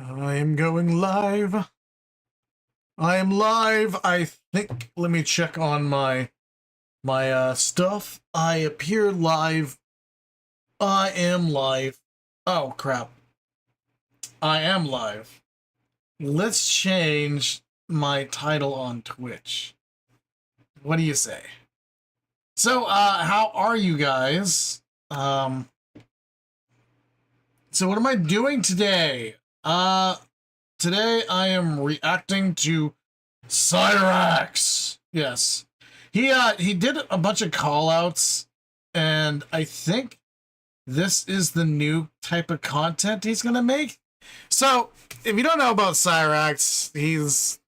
I am going live. I am live. I think. Let me check on my stuff. I appear live. I am live. Oh crap. I am live. Let's change my title on Twitch. What do you say? So, how are you guys? So what am I doing today? Today I am reacting to Cyraxx. Yes. He did a bunch of call-outs, and I think this is the new type of content he's gonna make. So, if you don't know about Cyraxx, he's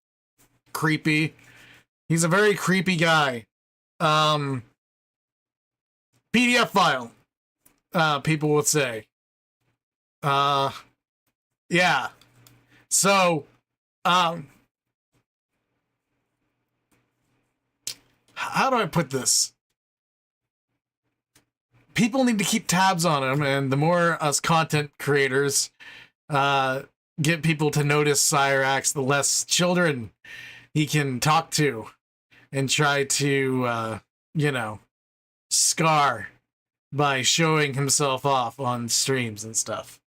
creepy. He's a very creepy guy. PDF file, people would say. Yeah. So, how do I put this? People need to keep tabs on him, and the more us content creators get people to notice Cyraxx, the less children he can talk to and try to, scar by showing himself off on streams and stuff.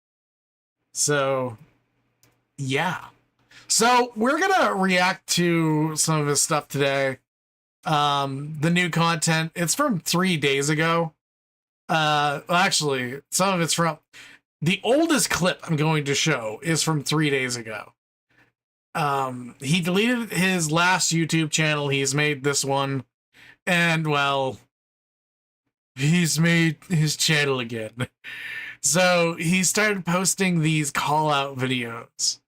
So, yeah. So, we're gonna react to some of his stuff today. The new content, it's from 3 days ago. Actually, some of it's from... The oldest clip I'm going to show is from 3 days ago. He deleted his last YouTube channel. He's made this one. And, well, he's made his channel again. So he started posting these call-out videos.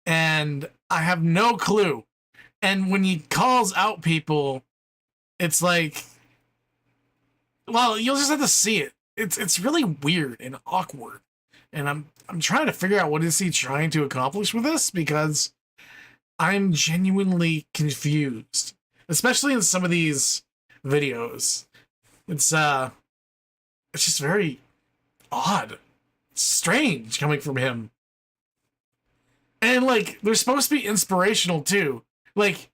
And I have no clue. And when he calls out people, it's like... Well, you'll just have to see it. It's really weird and awkward. And I'm trying to figure out what is he trying to accomplish with this, because I'm genuinely confused. Especially in some of these videos. It's just very odd. Strange coming from him. And like, they're supposed to be inspirational too. Like,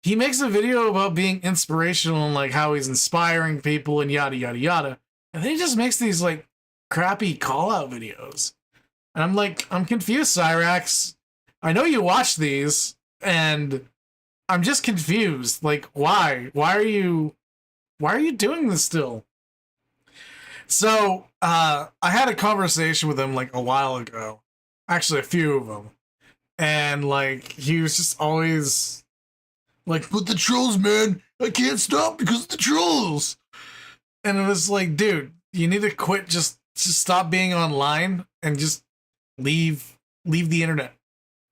he makes a video about being inspirational and like how he's inspiring people and yada yada yada. And then he just makes these like crappy call-out videos. And I'm like, I'm confused, Cyraxx. I know you watch these, and I'm just confused. Like, why? Why are you doing this still? So, I had a conversation with him like a while ago. Actually, a few of them. And like, he was just always like, but the trolls, man, I can't stop because of the trolls. And it was like, dude, you need to quit, just stop being online and just leave the internet,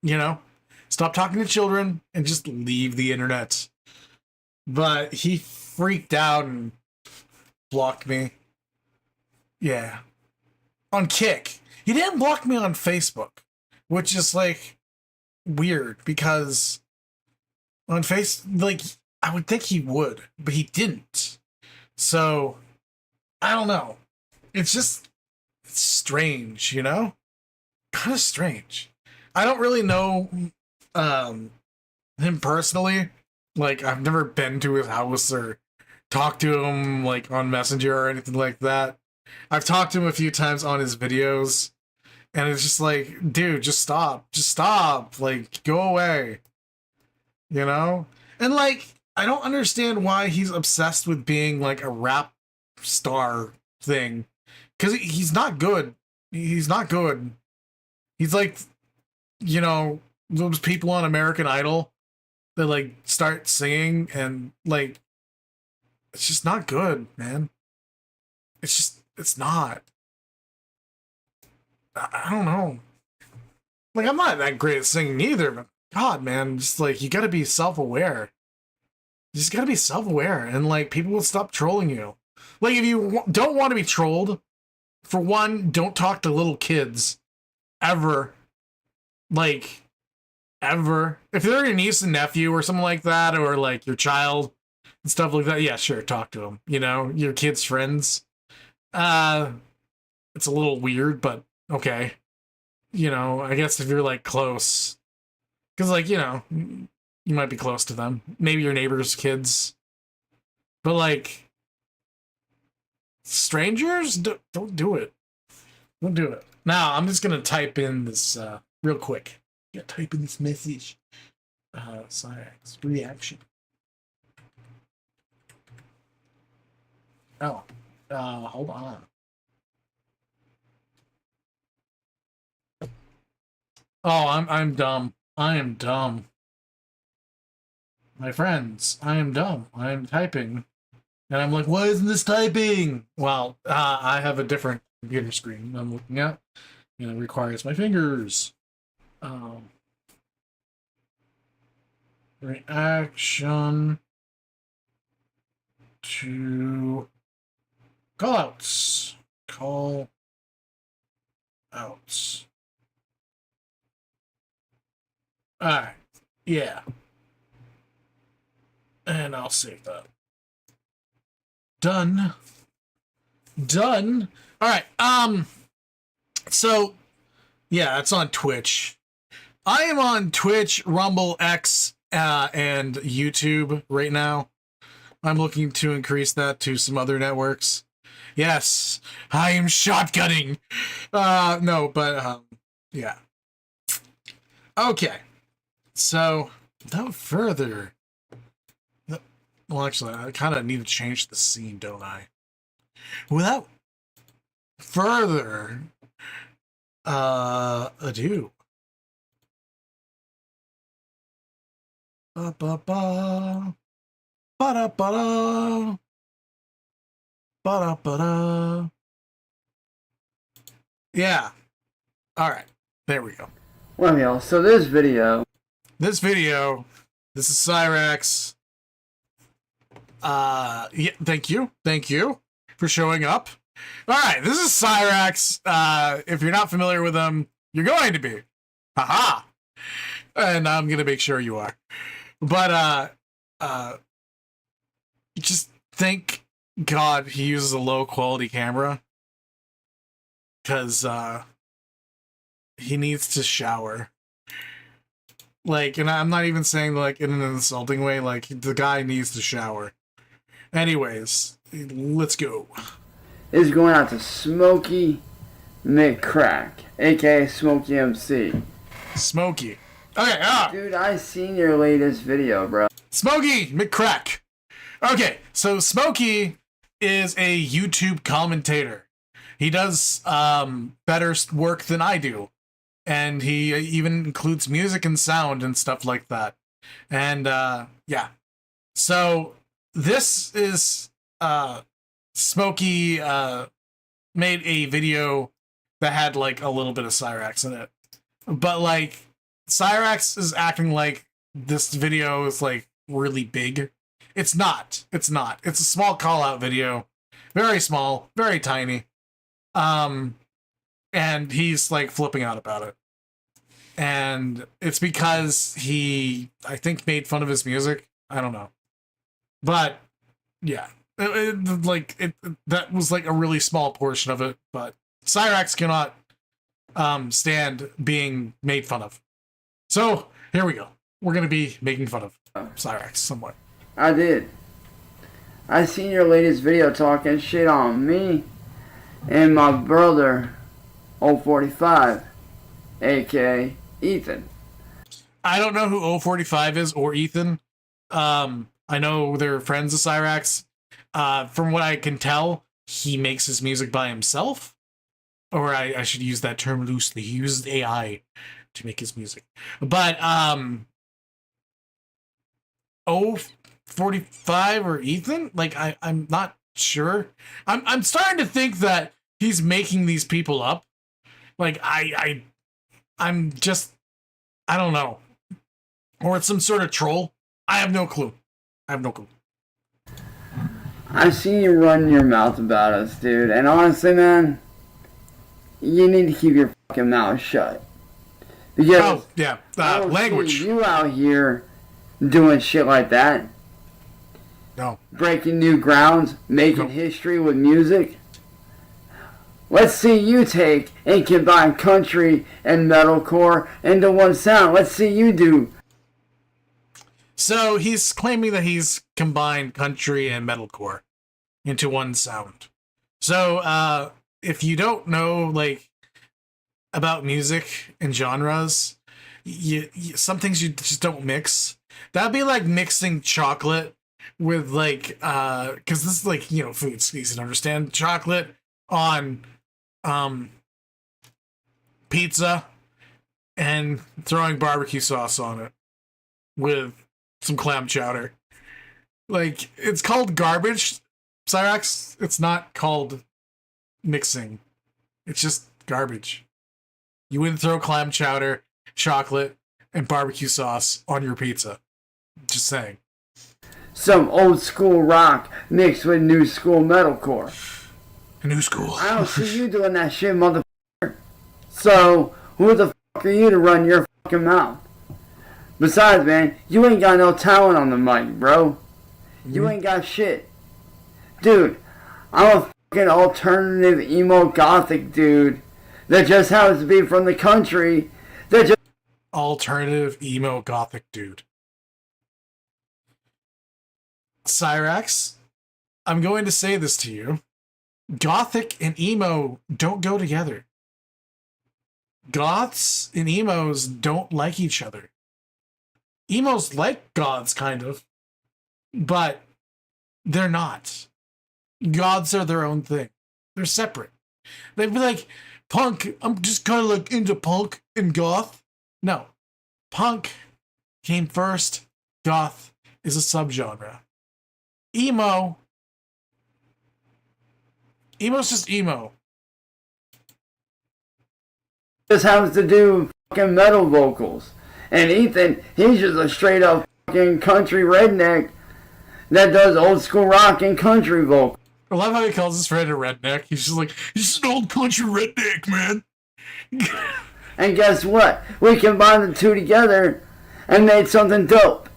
you know? Stop talking to children and just leave the internet. But he freaked out and blocked me. Yeah. On Kick. He didn't block me on Facebook, which is like weird, because on like, I would think he would, but he didn't. So, I don't know. It's strange, you know? Kind of strange. I don't really know him personally. Like, I've never been to his house or talked to him like on Messenger or anything like that. I've talked to him a few times on his videos, and it's just like, dude, just stop. Just stop. Like, go away. You know? And like, I don't understand why he's obsessed with being like a rap star thing. Because he's not good. He's not good. He's like, you know, those people on American Idol that like start singing, and like, it's just not good, man. It's not. I don't know. Like, I'm not that great at singing either, but God, man, just like, you gotta be self-aware. You just gotta be self-aware, and like, people will stop trolling you. Like, if you don't want to be trolled, for one, don't talk to little kids. Ever. Like, ever. If they're your niece and nephew or something like that, or like your child and stuff like that, yeah, sure, talk to them. You know, your kids' friends. It's a little weird, but okay. you know, I guess if you're like close, because like, you know, you might be close to them, maybe your neighbor's kids, but like strangers, don't do it. Don't do it. Now I'm just gonna type in this real quick. Yeah, type in this message. Cyraxx reaction. Oh, hold on. Oh, I'm dumb. I am dumb. My friends, I am dumb. I am typing. And I'm like, why isn't this typing? Well, I have a different computer screen I'm looking at. And it requires my fingers. Reaction to callouts. Call outs. Alright. Yeah. And I'll save that. Done. Done. Alright, so yeah, it's on Twitch. I am on Twitch, Rumble, X, and YouTube right now. I'm looking to increase that to some other networks. Yes, I am shotgunning. No, but yeah. Okay. So, without further, well, actually, I kind of need to change the scene, don't I? Without further ado. Ba ba ba ba da ba da ba da ba da. Yeah. All right. There we go. Well, y'all. So this video. This is Cyraxx. Yeah. Thank you for showing up. All right. This is Cyraxx. If you're not familiar with him, you're going to be. Haha. And I'm gonna make sure you are. But just thank God he uses a low quality camera, because he needs to shower. Like, and I'm not even saying like in an insulting way, like the guy needs to shower. Anyways, let's go. Is going out to Smokey McCrack, aka Smokey MC. Smokey. Okay, Dude, I seen your latest video, bro. Smokey McCrack. Okay, so Smokey is a YouTube commentator. He does better work than I do. And he even includes music and sound and stuff like that. And yeah. So this is Smokey made a video that had like a little bit of Cyraxx in it. But like Cyraxx is acting like this video is like really big. It's not. It's not. It's a small call out video. Very small, very tiny. And he's like flipping out about it. And it's because he, I think, made fun of his music. I don't know. But yeah. That was like a really small portion of it, but Cyraxx cannot stand being made fun of. So here we go. We're gonna be making fun of Cyraxx somewhat. I did. I seen your latest video talking shit on me and my brother, 045, aka Ethan. I don't know who 045 is or Ethan. I know they're friends of Cyraxx. From what I can tell, he makes his music by himself. Or I should use that term loosely. He uses AI to make his music. But 045 or Ethan? Like I'm not sure. I'm starting to think that he's making these people up. Like I'm just, I don't know. Or it's some sort of troll. I have no clue. I've seen you run your mouth about us, dude. And honestly, man, you need to keep your fucking mouth shut. Because yeah, I don't language. see you out here doing shit like that. No. Breaking new grounds, making history with music. Let's see you take and combine country and metalcore into one sound. Let's see you do. So he's claiming that he's combined country and metalcore into one sound. So if you don't know like about music and genres, some things you just don't mix. That'd be like mixing chocolate with like because this is like, you know, food, so you can understand, chocolate on pizza and throwing barbecue sauce on it with some clam chowder. Like, it's called garbage, Cyraxx. It's not called mixing. It's just garbage. You wouldn't throw clam chowder, chocolate, and barbecue sauce on your pizza. Just saying. Some old school rock mixed with new school metalcore. New school. I don't see you doing that shit, motherfucker. So, who the fuck are you to run your fucking mouth? Besides, man, you ain't got no talent on the mic, bro. You ain't got shit. Dude, I'm a fucking alternative emo gothic dude that just happens to be from the country that just... Alternative emo gothic dude. Cyraxx, I'm going to say this to you. Gothic and emo don't go together. Goths and emos don't like each other. Emos like goths, kind of, but they're not. Goths are their own thing. They're separate. They'd be like, punk, I'm just kind of like into punk and goth. No. Punk came first. Goth is a subgenre. Emo's just emo. just happens to do fucking metal vocals. And Ethan, he's just a straight up fucking country redneck that does old school rock and country vocals. I love how he calls his friend a redneck. He's just like, he's just an old country redneck, man. And guess what? We combined the two together and made something dope.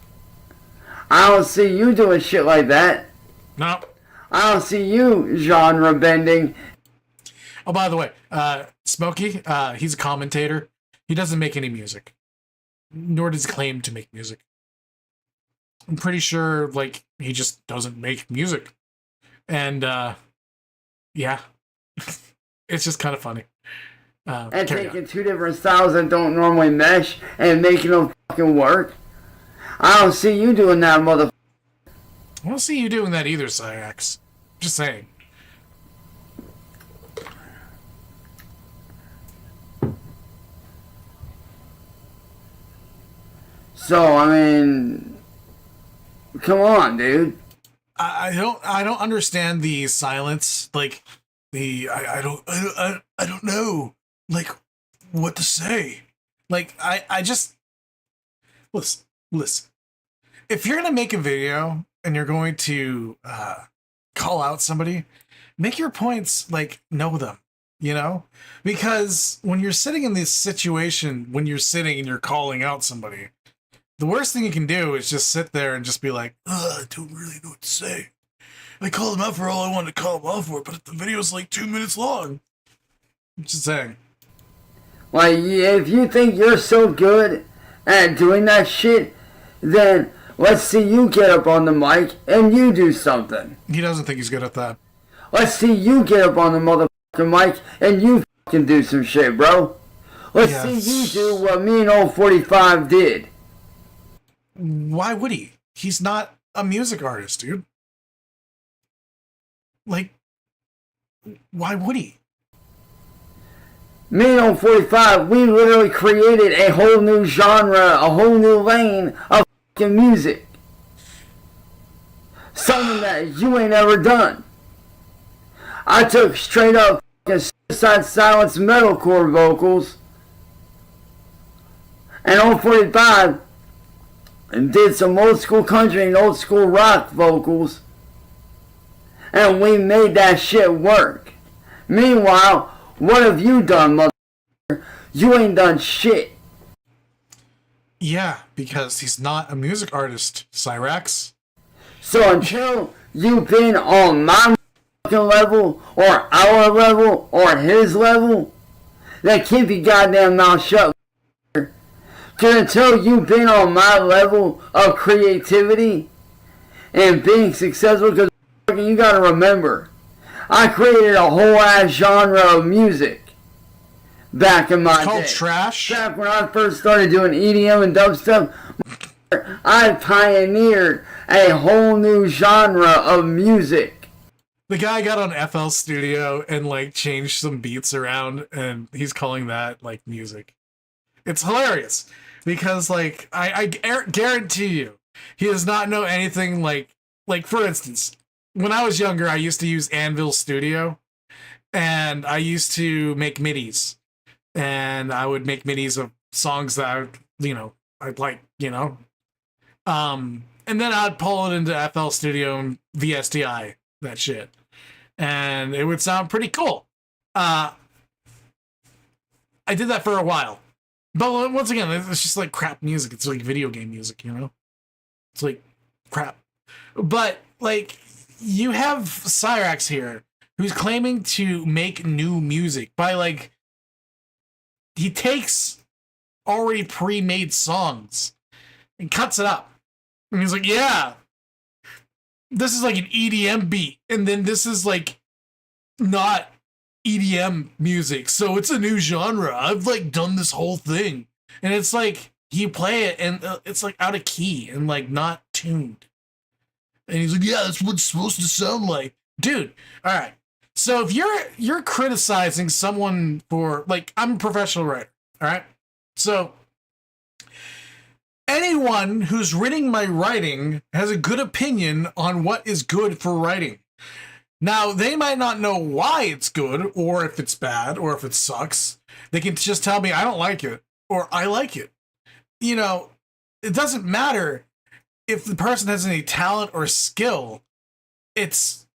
I don't see you doing shit like that. No. I don't see you genre bending. Oh, by the way, Smokey, he's a commentator. He doesn't make any music. Nor does he claim to make music. I'm pretty sure, like, he just doesn't make music. And, yeah. It's just kind of funny. And taking two different styles that don't normally mesh and making them fucking work. I don't see you doing that, motherfucker. I don't see you doing that either, Cyraxx. Just saying. So, I mean, come on, dude. I don't understand the silence. Like, I don't know, like, what to say. Like, I just listen. If you're gonna make a video and you're going to call out somebody, make your points, like, know them, you know? Because when you're sitting in this situation, when you're sitting and you're calling out somebody, the worst thing you can do is just sit there and just be like, I don't really know what to say. I called him out for all I wanted to call him out for, but the video's like 2 minutes long. I'm just saying. Like, if you think you're so good at doing that shit, then let's see you get up on the mic and you do something. He doesn't think he's good at that. Let's see you get up on the motherfucking mic and you fucking do some shit, bro. Let's see you do what me and old 45 did. Why would he? He's not a music artist, dude. Like, why would he? Me and old 45, we literally created a whole new genre, a whole new lane of fucking music. Something that you ain't ever done. I took straight up fucking Suicide Silence metalcore vocals, and old 45 and did some old school country and old school rock vocals, and we made that shit work. Meanwhile, what have you done, motherfucker? You ain't done shit. Yeah, because he's not a music artist, Cyraxx. So until you've been on my level or our level or his level, then keep your goddamn mouth shut. Because until you've been on my level of creativity and being successful, because you gotta remember, I created a whole ass genre of music back in my day. It's called trash. Back when I first started doing EDM and dubstep, I pioneered a whole new genre of music. The guy got on FL Studio and like changed some beats around, and he's calling that like music. It's hilarious because like I guarantee you, he does not know anything like for instance, when I was younger, I used to use Anvil Studio, and I used to make midis, and I would make midis of songs that I'd like, and then I'd pull it into FL Studio and VSTI that shit, and it would sound pretty cool. I did that for a while, but once again, it's just like crap music. It's like video game music, It's like crap. But like, you have Cyraxx here, who's claiming to make new music by like, he takes already pre-made songs and cuts it up, and he's like, yeah, this is like an EDM beat, and then this is like not EDM music, so it's a new genre. I've like done this whole thing, and it's like you play it and it's like out of key and like not tuned, and he's like, yeah, that's what it's supposed to sound like. Dude, all right, so if you're criticizing someone for, like, I'm a professional writer, all right, so anyone who's reading my writing has a good opinion on what is good for writing. Now, they might not know why it's good, or if it's bad, or if it sucks. They can just tell me I don't like it, or I like it. It doesn't matter if the person has any talent or skill. It's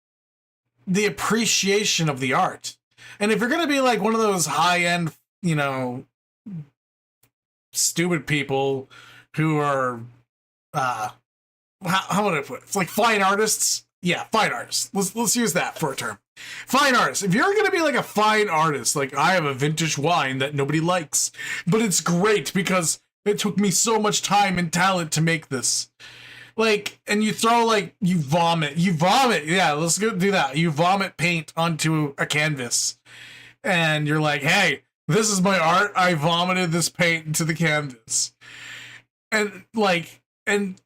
the appreciation of the art. And if you're going to be like one of those high-end, stupid people who are, how would I put it? It's like fine artists. Yeah, fine artists. Let's use that for a term. Fine artists. If you're gonna be like a fine artist, like, I have a vintage wine that nobody likes, but it's great because it took me so much time and talent to make this. Like, and you throw, like, you vomit. Yeah, let's go do that. You vomit paint onto a canvas, and you're like, hey, this is my art. I vomited this paint into the canvas. And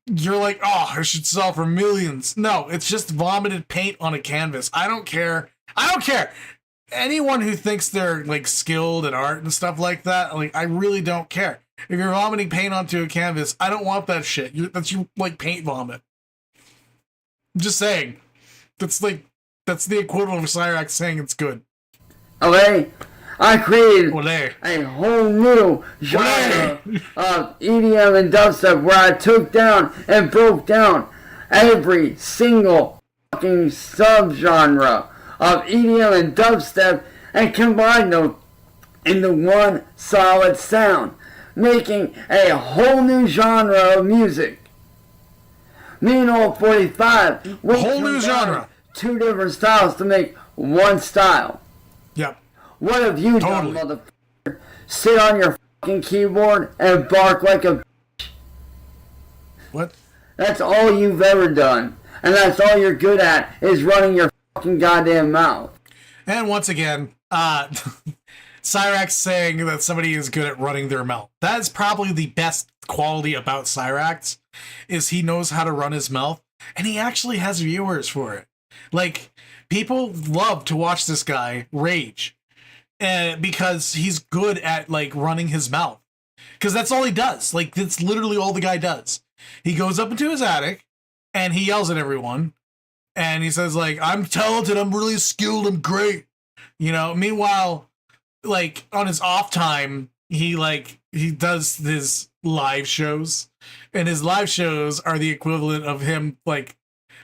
you're like, oh, I should sell for millions. No, it's just vomited paint on a canvas. I don't care. Anyone who thinks they're like skilled at art and stuff like that, like, I really don't care. If you're vomiting paint onto a canvas, I don't want that shit. That's like paint vomit. I'm just saying. That's the equivalent of Cyraxx saying it's good. Okay? I created a whole new genre of EDM and dubstep where I took down and broke down every single fucking subgenre of EDM and dubstep and combined them into one solid sound, making a whole new genre of music. Me and Old 45, we whole new genre, two different styles to make one style. Yep. What have you done, motherfucker? Sit on your fucking keyboard and bark like a bitch. What? That's all you've ever done. And that's all you're good at, is running your fucking goddamn mouth. And once again, Cyraxx saying that somebody is good at running their mouth. That is probably the best quality about Cyraxx, is he knows how to run his mouth, and he actually has viewers for it. Like, people love to watch this guy rage. Because he's good at, like, running his mouth. Because that's all he does. Like, that's literally all the guy does. He goes up into his attic, and he yells at everyone. And he says, like, I'm talented, I'm really skilled, I'm great. Meanwhile, like, on his off time, he does his live shows. And his live shows are the equivalent of him, like,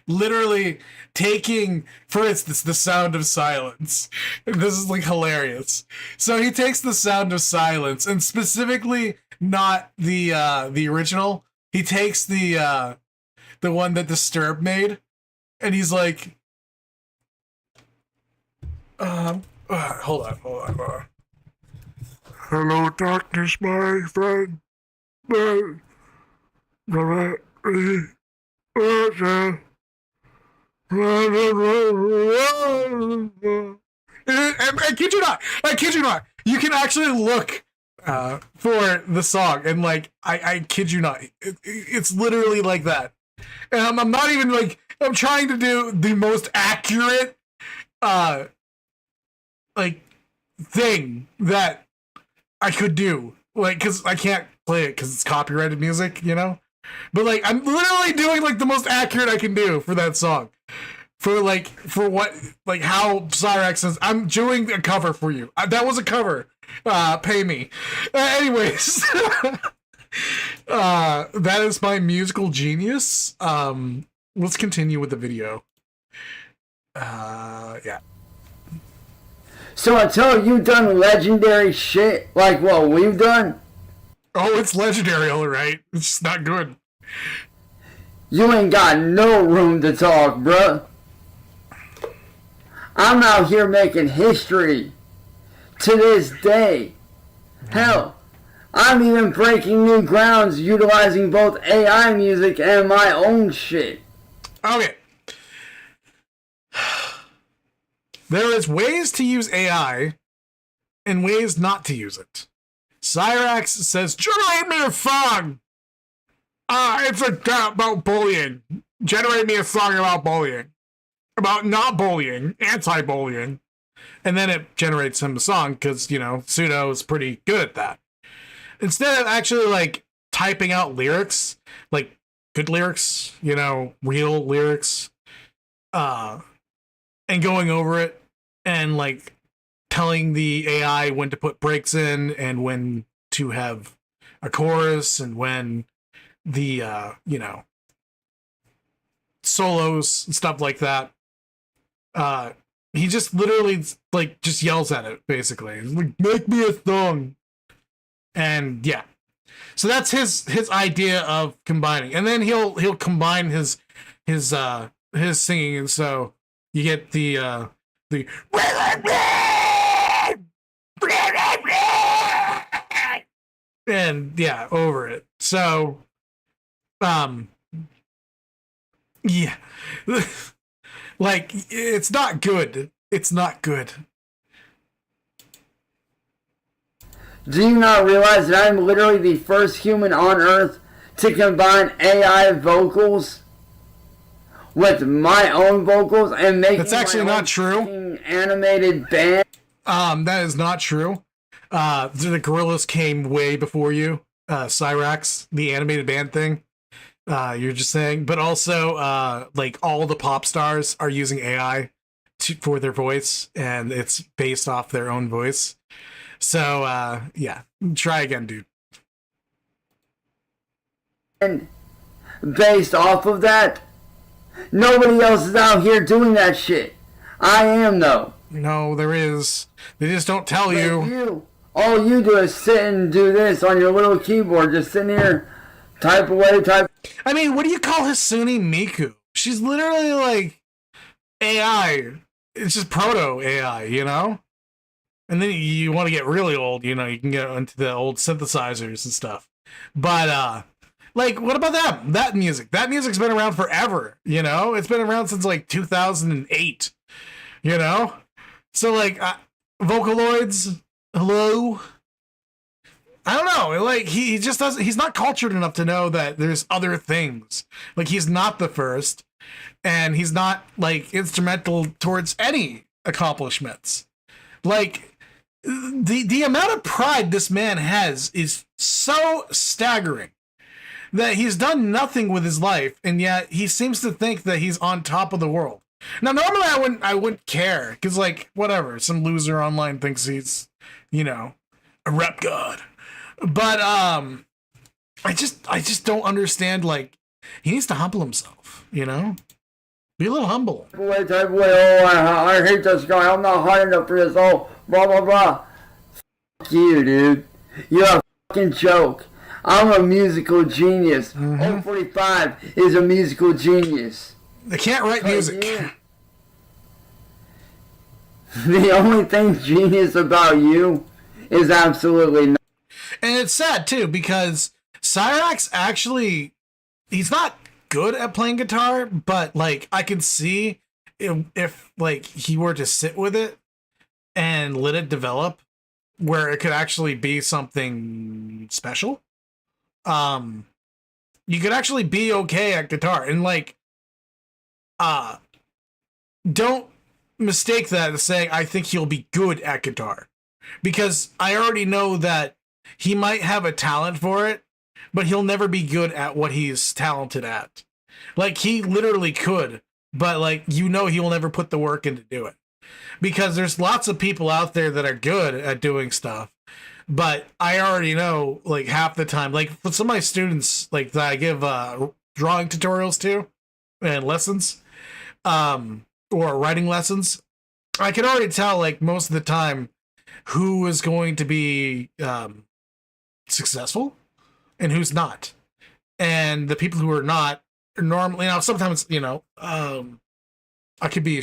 literally taking, for instance, the sound of silence. This is like hilarious. So he takes the sound of silence, and specifically not the original. He takes the one that Disturbed made, and he's like, Hold on. Hello, darkness, my friend. I kid you not. You can actually look for the song, and like, I kid you not, it's literally like that. And I'm not even like, I'm trying to do the most accurate, like, thing that I could do, like, because I can't play it because it's copyrighted music, you know. But like, I'm literally doing like the most accurate I can do for that song. For what, like how Cyraxx says, I'm doing a cover for you. That was a cover. Pay me. Anyways, that is my musical genius. Let's continue with the video. Yeah. So until you've done legendary shit like what we've done, Oh, it's legendary, all right. It's just not good. you ain't got no room to talk, bruh. I'm out here making history to this day. Hell, I'm even breaking new grounds utilizing both AI music and my own shit. Okay. There is ways to use AI and ways not to use it. Cyraxx says, generate me a song! It's about bullying. Generate me a song about bullying. About not bullying, anti-bullying. And then it generates him a song, because, you know, Pseudo is pretty good at that. Instead of actually, like, typing out lyrics, like, good lyrics, you know, real lyrics, and going over it, and, like, telling the AI when to put breaks in, and when to have a chorus, and when the, you know, solos and stuff like that. He just literally, like, just yells at it, basically. He's like, make me a song. And, yeah. So that's his idea of combining. And then he'll combine his singing, and so you get the and yeah, over it. So yeah. Like, it's not good. It's not good. Do you not realize that I'm literally the first human on Earth to combine AI vocals with my own vocals and make That's actually not true. Animated band? That is not true. The Gorillas came way before you. Cyraxx, the animated band thing. You're just saying, but also, like, all the pop stars are using AI for their voice, and it's based off their own voice. So, yeah, try again, dude. And based off of that, nobody else is out here doing that shit. I am, though. No, there is. They just don't tell you. All you do is sit and do this on your little keyboard, just sitting here, type away, type. I mean, what do you call Hasuni Miku? She's literally like AI. It's just proto AI, you know? And then you want to get really old, you know, you can get into the old synthesizers and stuff. But, like, what about that? That music's been around forever, you know? It's been around since, like, 2008, you know? So, like, Vocaloids, hello? I don't know, like, he just doesn't, he's not cultured enough to know that there's other things. Like, he's not the first, and he's not, like, instrumental towards any accomplishments. Like, the amount of pride this man has is so staggering that he's done nothing with his life, and yet he seems to think that he's on top of the world. Now, normally I wouldn't care, because, like, whatever, some loser online thinks he's, you know, a rap god. But I just don't understand. Like, he needs to humble himself, you know? Be a little humble. Wait, oh, I hate this guy. I'm not high enough for this. Oh, blah, blah, blah. Fuck you, dude. You're a fucking joke. I'm a musical genius. 45 is a musical genius. They can't write music. The only thing genius about you is absolutely nothing. And it's sad too because Cyraxx actually, he's not good at playing guitar, but like I can see if like he were to sit with it and let it develop, where it could actually be something special. You could actually be okay at guitar, and like, don't mistake that as saying I think he'll be good at guitar, because I already know that he might have a talent for it, but he'll never be good at what he's talented at. Like, he literally could, but like, you know, he will never put the work in to do it, because there's lots of people out there that are good at doing stuff, but I already know, like, half the time, like for some of my students, like that I give drawing tutorials to and lessons, or writing lessons, I can already tell, like, most of the time who is going to be successful and who's not. And the people who are not are normally, now sometimes, you know, I could be,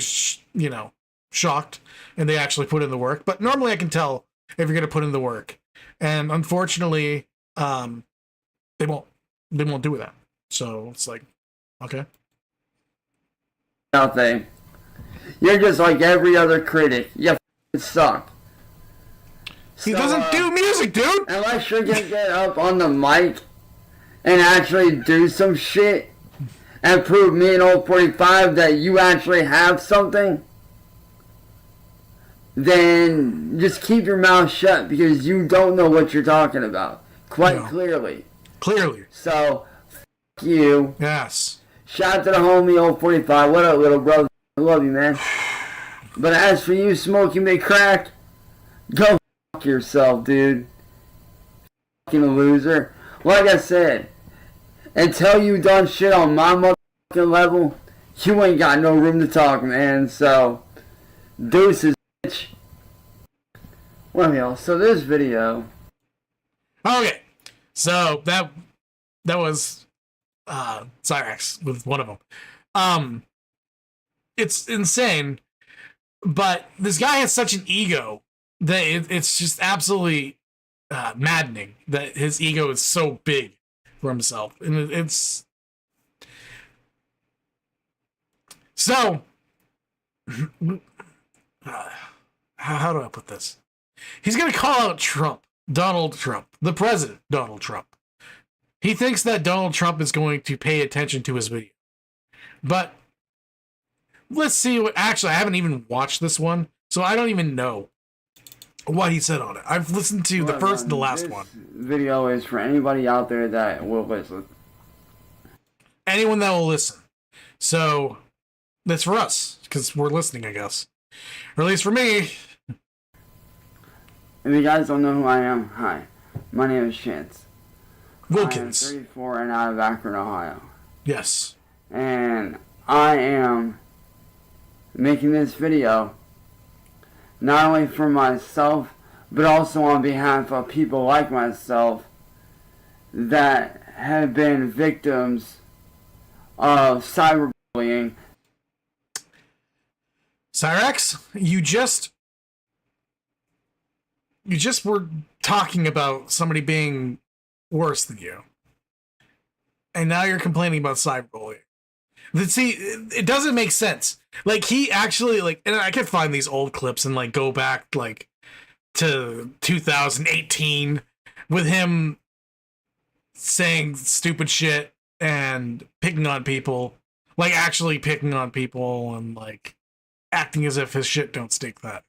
you know, shocked and they actually put in the work, but normally I can tell if you're going to put in the work. And unfortunately, they won't do that. So it's like, okay. Nothing. You're just like every other critic. You f***ing suck. He doesn't do music, dude! Unless you're gonna get up on the mic and actually do some shit and prove me and Old 45 that you actually have something, then just keep your mouth shut, because you don't know what you're talking about. Quite clearly. Clearly. So, f*** you. Yes. Shout out to the homie Old 45. What up, little brother? I love you, man. But as for you, Smokey McCrack, go f*** yourself, dude. Fucking loser. Like I said, until you done shit on my motherfucking level, you ain't got no room to talk, man. So, deuces, bitch. Well, y'all, so this video. Okay. So, that was Cyraxx with one of them. It's insane, but this guy has such an ego that it's just absolutely maddening that his ego is so big for himself. And it's so how do I put this? He's gonna call out Trump, Donald Trump, the president, Donald Trump. He thinks that Donald Trump is going to pay attention to his video, but let's see what. Actually, I haven't even watched this one, so I don't even know what he said on it. I've listened to the first and the last one. Video is for anybody out there that will listen. Anyone that will listen. So that's for us, because we're listening, I guess. Or at least for me. If you guys don't know who I am, hi. My name is Chance. Wilkins. I am 34 and out of Akron, Ohio. Yes. And I am making this video not only for myself, but also on behalf of people like myself that have been victims of cyberbullying. Cyraxx, you just were talking about somebody being worse than you, and now you're complaining about cyberbullying. See, it doesn't make sense. Like, he actually, like, and I can find these old clips and like go back like to 2018 with him saying stupid shit and picking on people, like actually picking on people and like acting as if his shit don't stink that.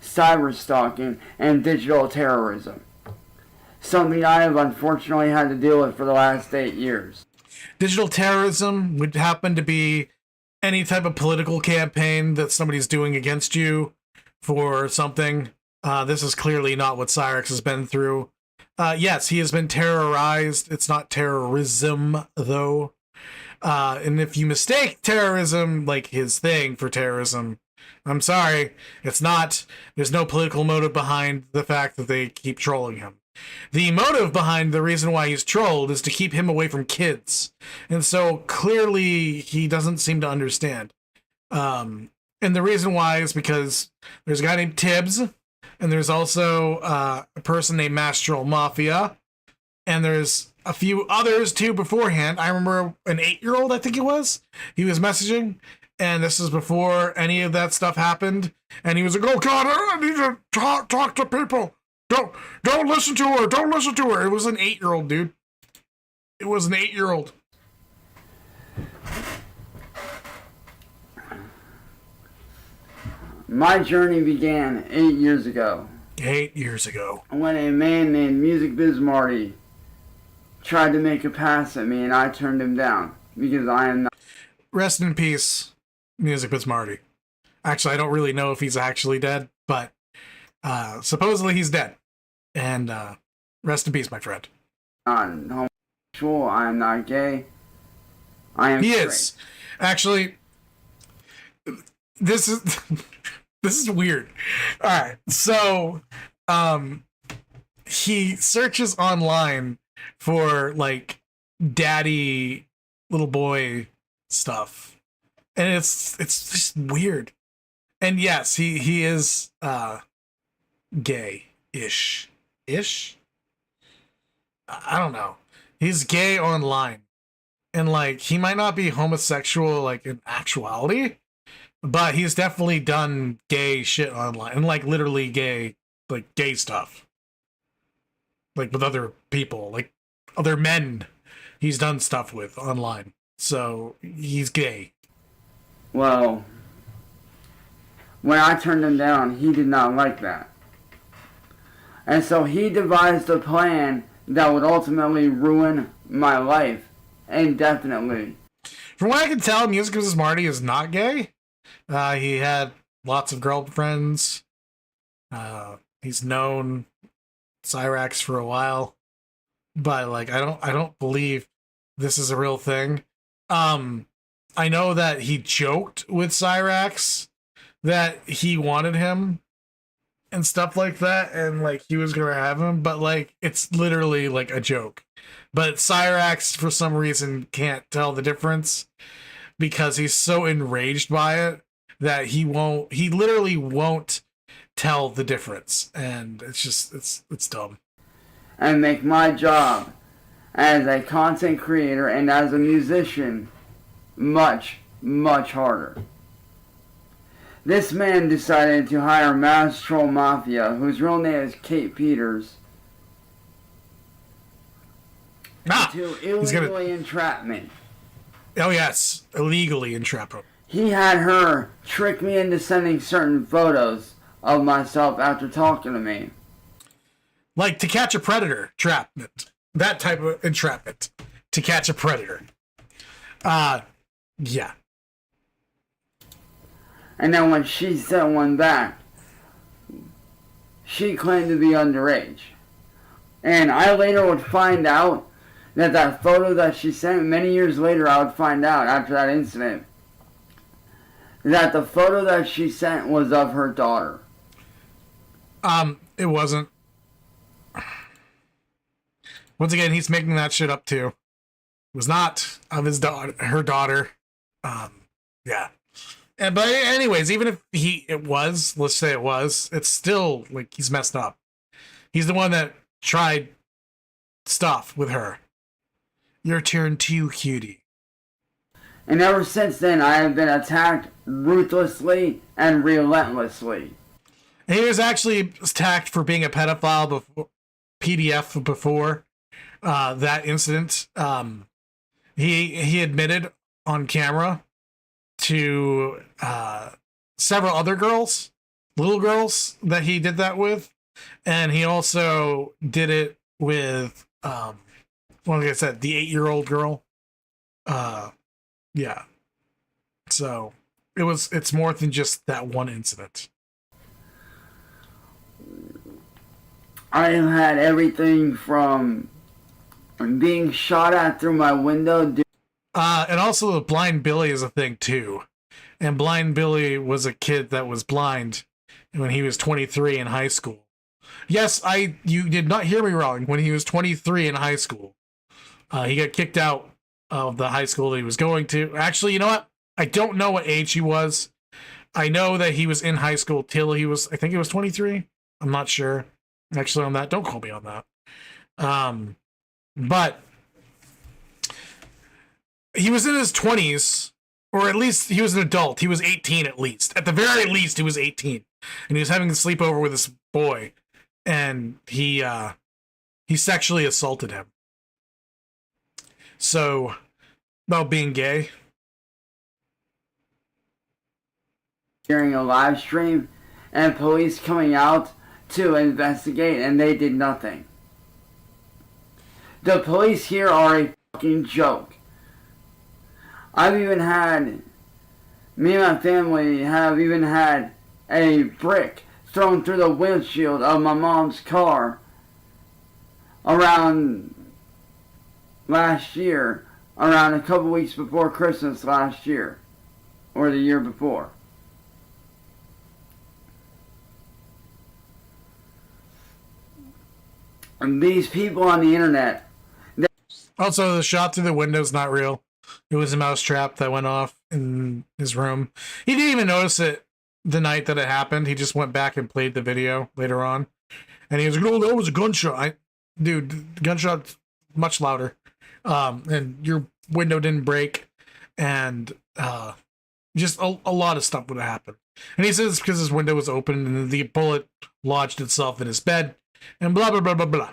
Cyber stalking and digital terrorism. Something I have unfortunately had to deal with for the last 8 years. Digital terrorism would happen to be any type of political campaign that somebody's doing against you for something. This is clearly not what Cyraxx has been through. Yes, he has been terrorized. It's not terrorism, though. And if you mistake terrorism, like his thing, for terrorism, I'm sorry, it's not. There's no political motive behind the fact that they keep trolling him. The motive behind the reason why he's trolled is to keep him away from kids. And so clearly he doesn't seem to understand. And the reason why is because there's a guy named Tibbs, and there's also a person named Mastro Mafia, and there's a few others too beforehand. I remember an 8-year-old, I think it was, he was messaging, and this is before any of that stuff happened. And he was like, "Oh God, I need to talk to people. Don't listen to her. Don't listen to her." It was an 8-year-old, dude. It was an 8-year-old. My journey began 8 years ago. 8 years ago. When a man named Music Biz Marty tried to make a pass at me, and I turned him down because I am not. Rest in peace, Music Biz Marty. Actually, I don't really know if he's actually dead, but supposedly he's dead. And rest in peace, my friend. I'm not homosexual. I am not gay. I am. He straight. is. Actually, this is this is weird. All right, so he searches online for like daddy little boy stuff, and it's just weird. And yes, he is gay-ish. I don't know. He's gay online, and like he might not be homosexual like in actuality, but he's definitely done gay shit online, and like literally gay, like gay stuff, like with other people, like other men he's done stuff with online. So he's gay. Well, when I turned him down, he did not like that. And so he devised a plan that would ultimately ruin my life indefinitely. From what I can tell, Music Biz Marty is not gay. He had lots of girlfriends. He's known Cyraxx for a while, but like I don't believe this is a real thing. I know that he joked with Cyraxx that he wanted him and stuff like that, and like he was gonna have him, but like it's literally like a joke. But Cyraxx for some reason can't tell the difference because he's so enraged by it that he literally won't tell the difference, and it's just it's dumb. And make my job as a content creator and as a musician much, much harder. This man decided to hire Mastro Mafia, whose real name is Kate Peters, to illegally entrap me. Oh yes, illegally entrap him. He had her trick me into sending certain photos of myself after talking to me. Like To Catch a Predator entrapment. That type of entrapment. To Catch a Predator. Yeah. And then when she sent one back, she claimed to be underage. And I later would find out that photo that she sent, many years later I would find out after that incident, that the photo that she sent was of her daughter. It wasn't. Once again, he's making that shit up too. It was not of his daughter, her daughter. Yeah. And but anyways, even if it was, let's say it was, it's still like he's messed up. He's the one that tried stuff with her. Your turn too, cutie. And ever since then, I have been attacked ruthlessly and relentlessly. He was actually attacked for being a pedophile before PDF before that incident. He admitted on camera to several other girls, little girls that he did that with, and he also did it with like I said, the 8-year-old girl. Yeah. So it's more than just that one incident. I have had everything from being shot at through my window. And also the Blind Billy is a thing too. And Blind Billy was a kid that was blind when he was 23 in high school. Yes, you did not hear me wrong. When he was 23 in high school, he got kicked out of the high school that he was going to. Actually, you know what? I don't know what age he was, I know that he was in high school till he was, I think he was 23. I'm not sure actually on that. Don't call me on that. But he was in his 20s, or at least he was an adult. He was 18 at least. At the very least, he was 18. And he was having a sleepover with this boy. And he sexually assaulted him. So, about being gay. During a live stream, and police coming out to investigate, and they did nothing. The police here are a fucking joke. I've even had, me and my family have even had a brick thrown through the windshield of my mom's car around last year, around a couple weeks before Christmas last year, or the year before. And these people on the internet. Also, the shot through the window is not real. It was a mousetrap that went off in his room. He didn't even notice it the night that it happened. He just went back and played the video later on. And he was like, oh, that was a gunshot. Dude, the gunshot's much louder. And your window didn't break. And just a lot of stuff would have happened. And he says it's because his window was open and the bullet lodged itself in his bed. And blah, blah, blah, blah, blah.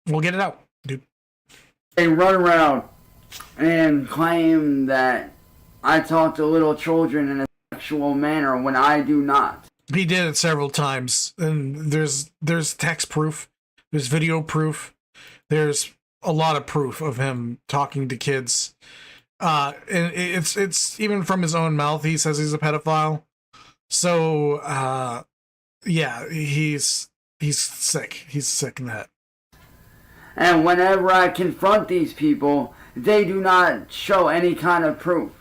We'll get it out, dude. They run around and claim that I talk to little children in a sexual manner when I do not. He did it several times. And there's text proof. There's video proof. There's a lot of proof of him talking to kids. And it's even from his own mouth. He says he's a pedophile. So, yeah, he's sick. He's sick in that. And whenever I confront these people, they do not show any kind of proof.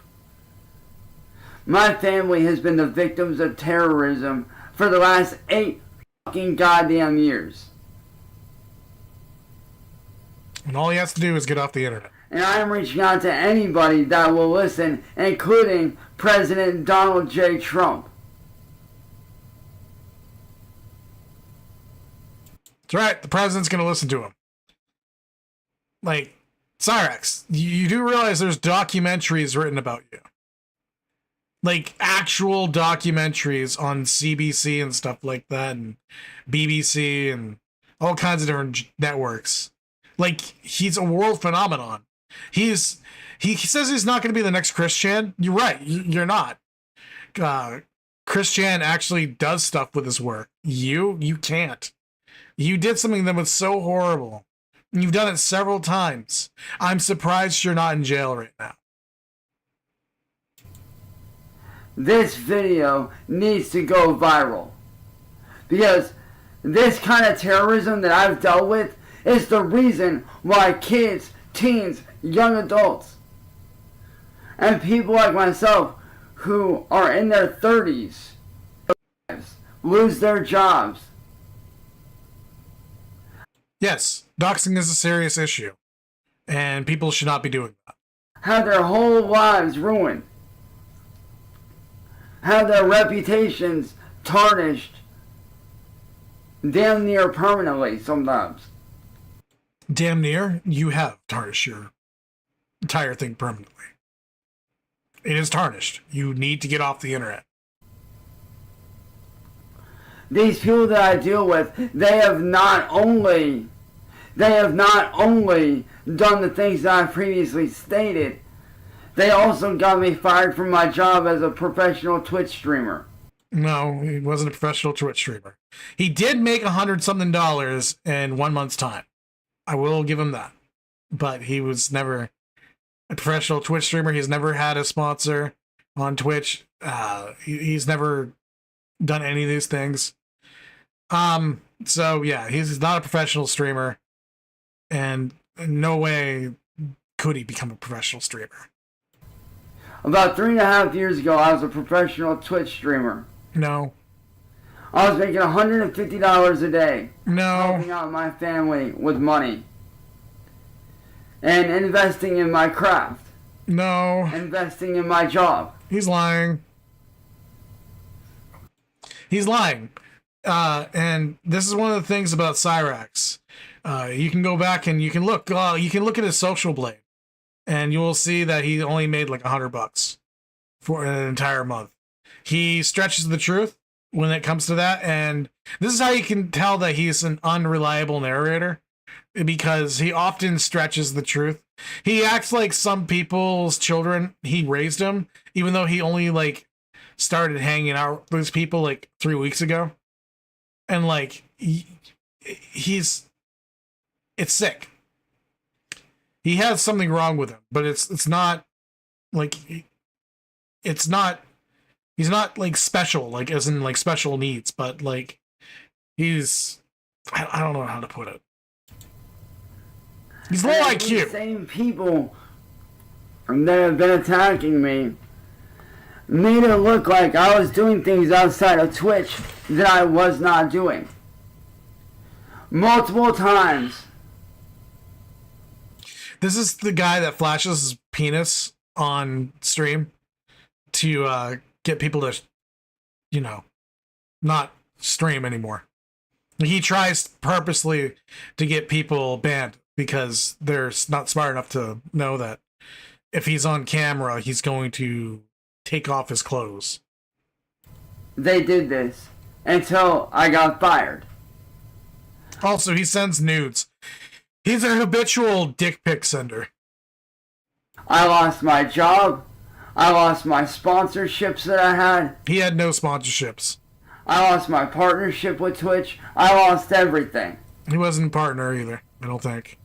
My family has been the victims of terrorism for the last 8 fucking goddamn years. And all he has to do is get off the internet. And I am reaching out to anybody that will listen, including President Donald J. Trump. That's right. The president's going to listen to him. Like, Cyraxx, you do realize there's documentaries written about you. Like, actual documentaries on CBC and stuff like that, and BBC, and all kinds of different networks. Like, he's a world phenomenon. He says he's not going to be the next Chris Chan. You're right. You're not. Chris Chan actually does stuff with his work. You can't. You did something that was so horrible. You've done it several times. I'm surprised you're not in jail right now. This video needs to go viral. Because this kind of terrorism that I've dealt with is the reason why kids, teens, young adults, and people like myself who are in their 30s lose their jobs. Yes, doxing is a serious issue, and people should not be doing that. Have their whole lives ruined. Have their reputations tarnished damn near permanently sometimes. Damn near, you have tarnished your entire thing permanently. It is tarnished. You need to get off the internet. These people that I deal with, they have not only done the things that I previously stated, they also got me fired from my job as a professional Twitch streamer. No, he wasn't a professional Twitch streamer. He did make $100-something in 1 month's time. I will give him that. But he was never a professional Twitch streamer. He's never had a sponsor on Twitch. He's never done any of these things. So yeah, he's not a professional streamer, and in no way could he become a professional streamer. About 3.5 years ago, I was a professional Twitch streamer. No. I was making $150 a day. No. Helping out my family with money. And investing in my craft. No. Investing in my job. He's lying. He's lying. And this is one of the things about Cyraxx. You can go back and you can look at his Social Blade, and you will see that he only made like $100 for an entire month. He stretches the truth when it comes to that, and this is how you can tell that he's an unreliable narrator, because he often stretches the truth. He acts like some people's children. He raised them, even though he only like started hanging out with these people like 3 weeks ago. And like it's sick. He has something wrong with him, but it's not like he's not like special, like as in like special needs, but like I don't know how to put it. He's low IQ. The same people that have been attacking me made it look like I was doing things outside of Twitch that I was not doing. Multiple times. This is the guy that flashes his penis on stream to get people to, not stream anymore. He tries purposely to get people banned because they're not smart enough to know that if he's on camera, he's going to take off his clothes. They did this until I got fired. Also, he sends nudes. He's a habitual dick pic sender. I lost my job. I lost my sponsorships that I had. He had no sponsorships. I lost my partnership with Twitch. I lost everything. He wasn't a partner either, I don't think.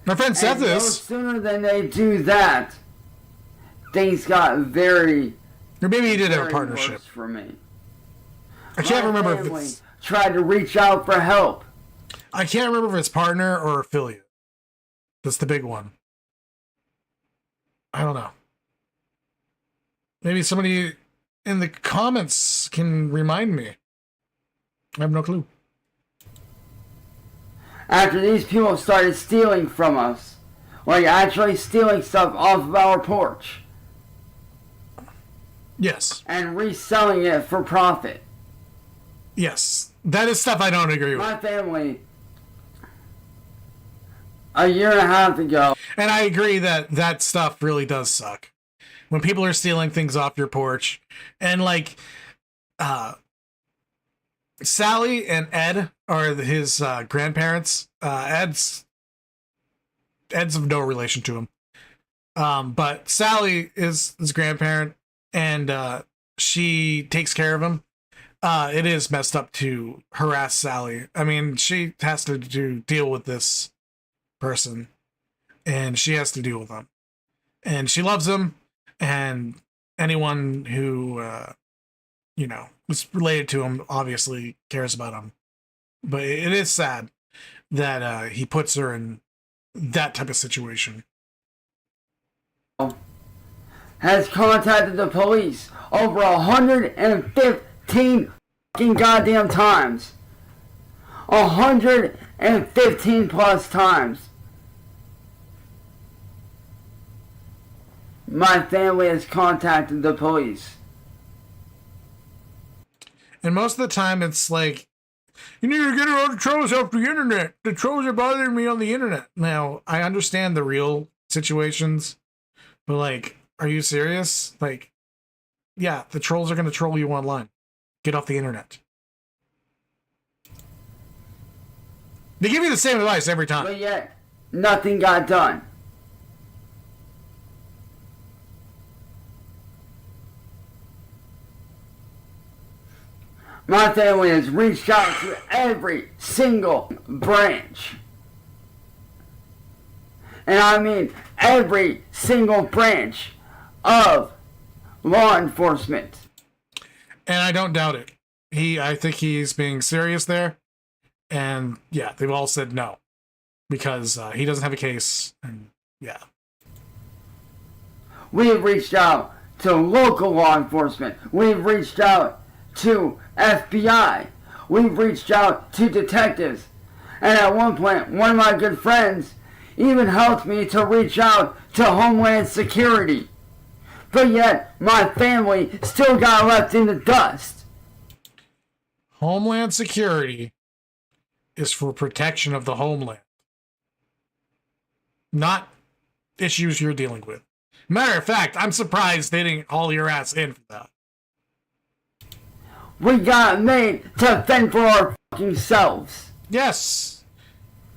My friend Seth No is. sooner than they do that, things got very. Or maybe he did have a very partnership. worse for me. I can't remember if family it's. tried to reach out for help. I can't remember if it's partner or affiliate. That's the big one. I don't know. Maybe somebody in the comments can remind me. I have no clue. After these people started stealing from us, like actually stealing stuff off of our porch Yes. and reselling it for profit. Yes. That is stuff I don't agree with. My family, a year and a half ago. And I agree that that stuff really does suck. When people are stealing things off your porch. And like, Sally and Ed are his grandparents. Ed's of no relation to him. But Sally is his grandparent, and she takes care of him. It is messed up to harass Sally. I mean, she has to deal with this person, and she has to deal with him. And she loves him, and anyone who, is related to him obviously cares about him. But it is sad that he puts her in that type of situation. Has contacted the police over 115 fucking goddamn times. 115 plus times. My family has contacted the police. And most of the time it's like, you need to get her out of trolls off the internet. The trolls are bothering me on the internet. Now, I understand the real situations, but like, are you serious? Like, yeah, the trolls are going to troll you online. Get off the internet. They give you the same advice every time. But yet, nothing got done. My family has reached out to every single branch. And I mean every single branch of law enforcement. And I don't doubt it. I think he's being serious there. And yeah, they've all said no. Because he doesn't have a case. And yeah. We have reached out to local law enforcement. We've reached out to FBI. We've reached out to detectives. And at one point, one of my good friends even helped me to reach out to Homeland Security. but yet my family still got left in the dust. Homeland Security is for protection of the homeland, not issues you're dealing with. Matter of fact, I'm surprised they didn't haul your ass in for that. We got made to fend for our fucking selves. Yes.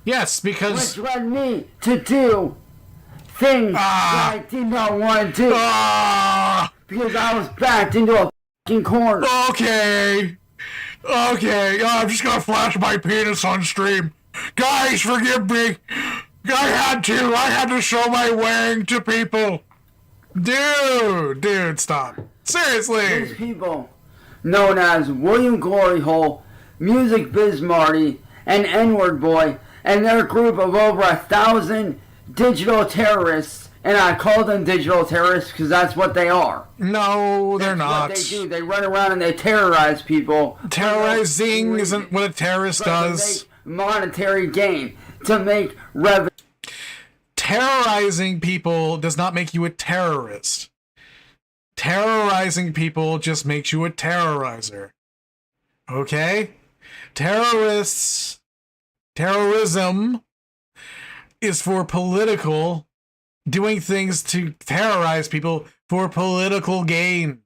Yes, because... Which led me to do things that I did not want to do. Because I was backed into a fucking corner. Okay. I'm just gonna flash my penis on stream. Guys, forgive me. I had to show my wang to people. Dude, stop. Seriously. These people, known as William Glory Hole, Music Biz Marty, and N-Word Boy, and their group of over 1,000 digital terrorists, and I call them digital terrorists because that's what they are. No, they're That's not. what they do. They run around and they terrorize people. Terrorizing isn't what a terrorist does. To make monetary gain, to make revenue. Terrorizing people does not make you a terrorist. Terrorizing people just makes you a terrorizer. Okay? Terrorism is for political, doing things to terrorize people for political gain.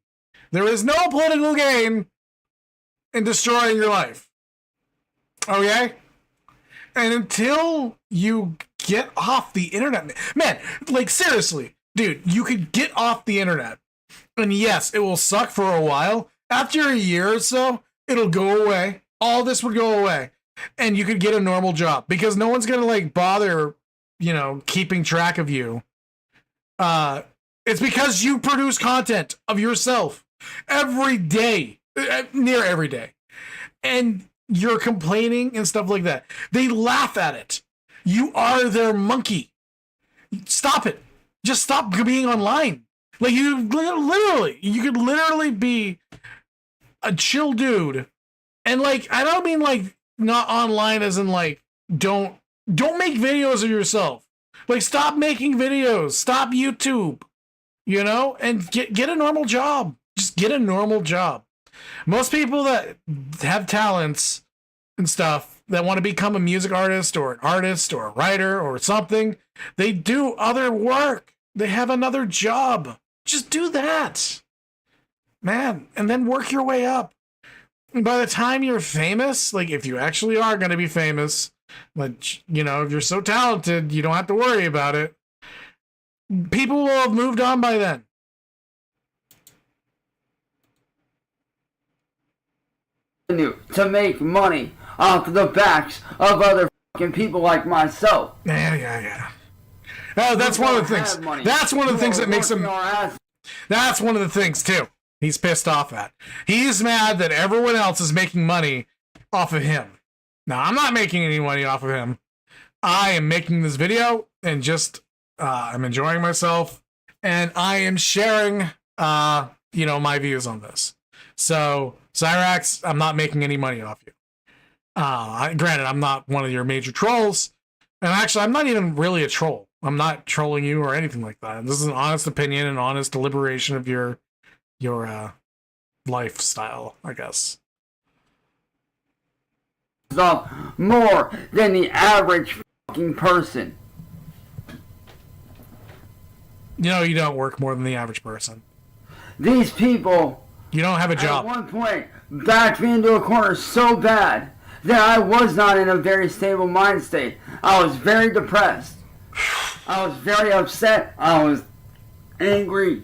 There is no political gain in destroying your life. Okay? And until you get off the internet, man, like seriously, dude, you could get off the internet. And yes, it will suck for a while. After a year or so, it'll go away. All this would go away. And you could get a normal job because no one's going to like bother, keeping track of you. It's because you produce content of yourself every day, near every day. And you're complaining and stuff like that. They laugh at it. You are their monkey. Stop it. Just stop being online. Like you could literally be a chill dude. And like, I don't mean like not online as in like, don't make videos of yourself. Like stop making videos. Stop YouTube, and get a normal job. Just get a normal job. Most people that have talents and stuff that want to become a music artist or an artist or a writer or something, they do other work. They have another job. Just do that, man, and then work your way up. And by the time you're famous, like if you actually are going to be famous, like, if you're so talented, you don't have to worry about it. People will have moved on by then. To make money off the backs of other fucking people like myself. Yeah. Oh, that's one of the things. That's one of the things that makes him. That's one of the things too. He's pissed off at. He's mad that everyone else is making money off of him. Now, I'm not making any money off of him. I am making this video and just I'm enjoying myself, and I am sharing my views on this. So, Cyraxx, I'm not making any money off you. Granted, I'm not one of your major trolls, and actually, I'm not even really a troll. I'm not trolling you or anything like that. This is an honest opinion and honest deliberation of your lifestyle, I guess. More than the average fucking person. You don't work more than the average person. These people, you don't have a job. At one point, backed me into a corner so bad that I was not in a very stable mind state. I was very depressed. I was very upset. I was angry.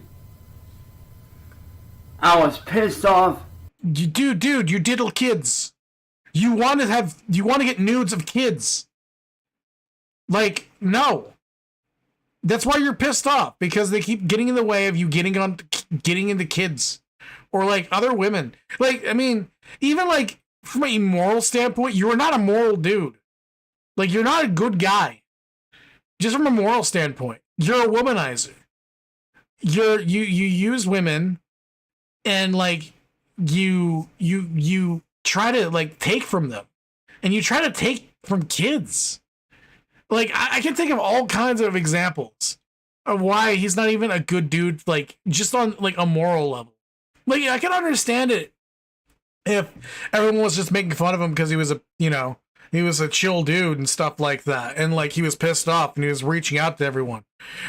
I was pissed off. Dude, you diddle kids. You want to get nudes of kids. Like, no. That's why you're pissed off, because they keep getting in the way of you getting into kids or like other women. Like, I mean, even like from a moral standpoint, you are not a moral dude. Like, you're not a good guy. Just from a moral standpoint, you're a womanizer. You use women, and like you try to like take from them, and you try to take from kids. Like, I can think of all kinds of examples why he's not even a good dude, like, just on, like, a moral level. Like, I can understand it if everyone was just making fun of him because he was he was a chill dude and stuff like that. And, like, he was pissed off and he was reaching out to everyone.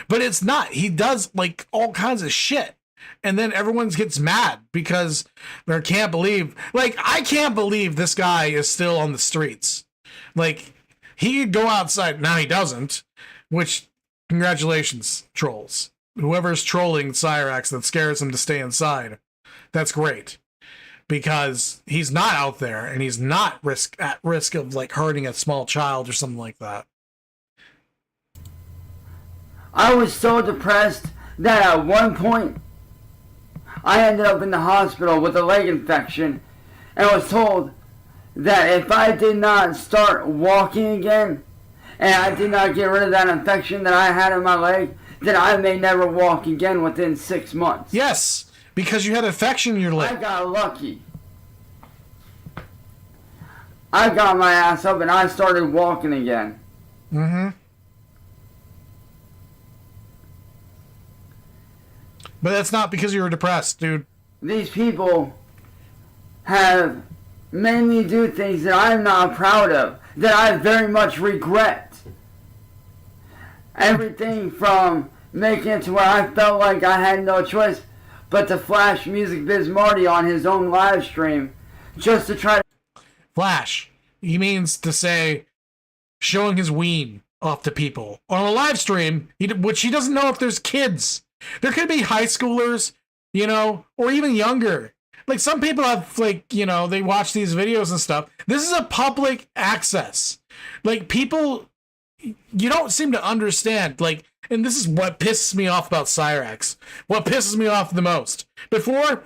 But it's not. He does, like, all kinds of shit. And then everyone gets mad because they can't believe, like, I can't believe this guy is still on the streets. Like, he could go outside. Now he doesn't, which, congratulations, trolls. Whoever's trolling Cyraxx that scares him to stay inside, that's great. Because he's not out there and he's not at risk of, like, hurting a small child or something like that. I was so depressed that at one point I ended up in the hospital with a leg infection and was told that if I did not start walking again and I did not get rid of that infection that I had in my leg, then I may never walk again within 6 months. Yes, because you had infection in your leg. I got lucky. I got my ass up and I started walking again. Mm-hmm. But that's not because you were depressed, dude. These people have made me do things that I'm not proud of, that I very much regret. Everything from making it to where I felt like I had no choice but to flash Music Biz Marty on his own live stream just to try to... Flash. He means to say showing his ween off to people. On a live stream, which he doesn't know if there's kids. There could be high schoolers, or even younger. Like, some people have, like, they watch these videos and stuff. This is a public access. Like, people, you don't seem to understand. Like, and this is what pisses me off about Cyraxx. What pisses me off the most. Before,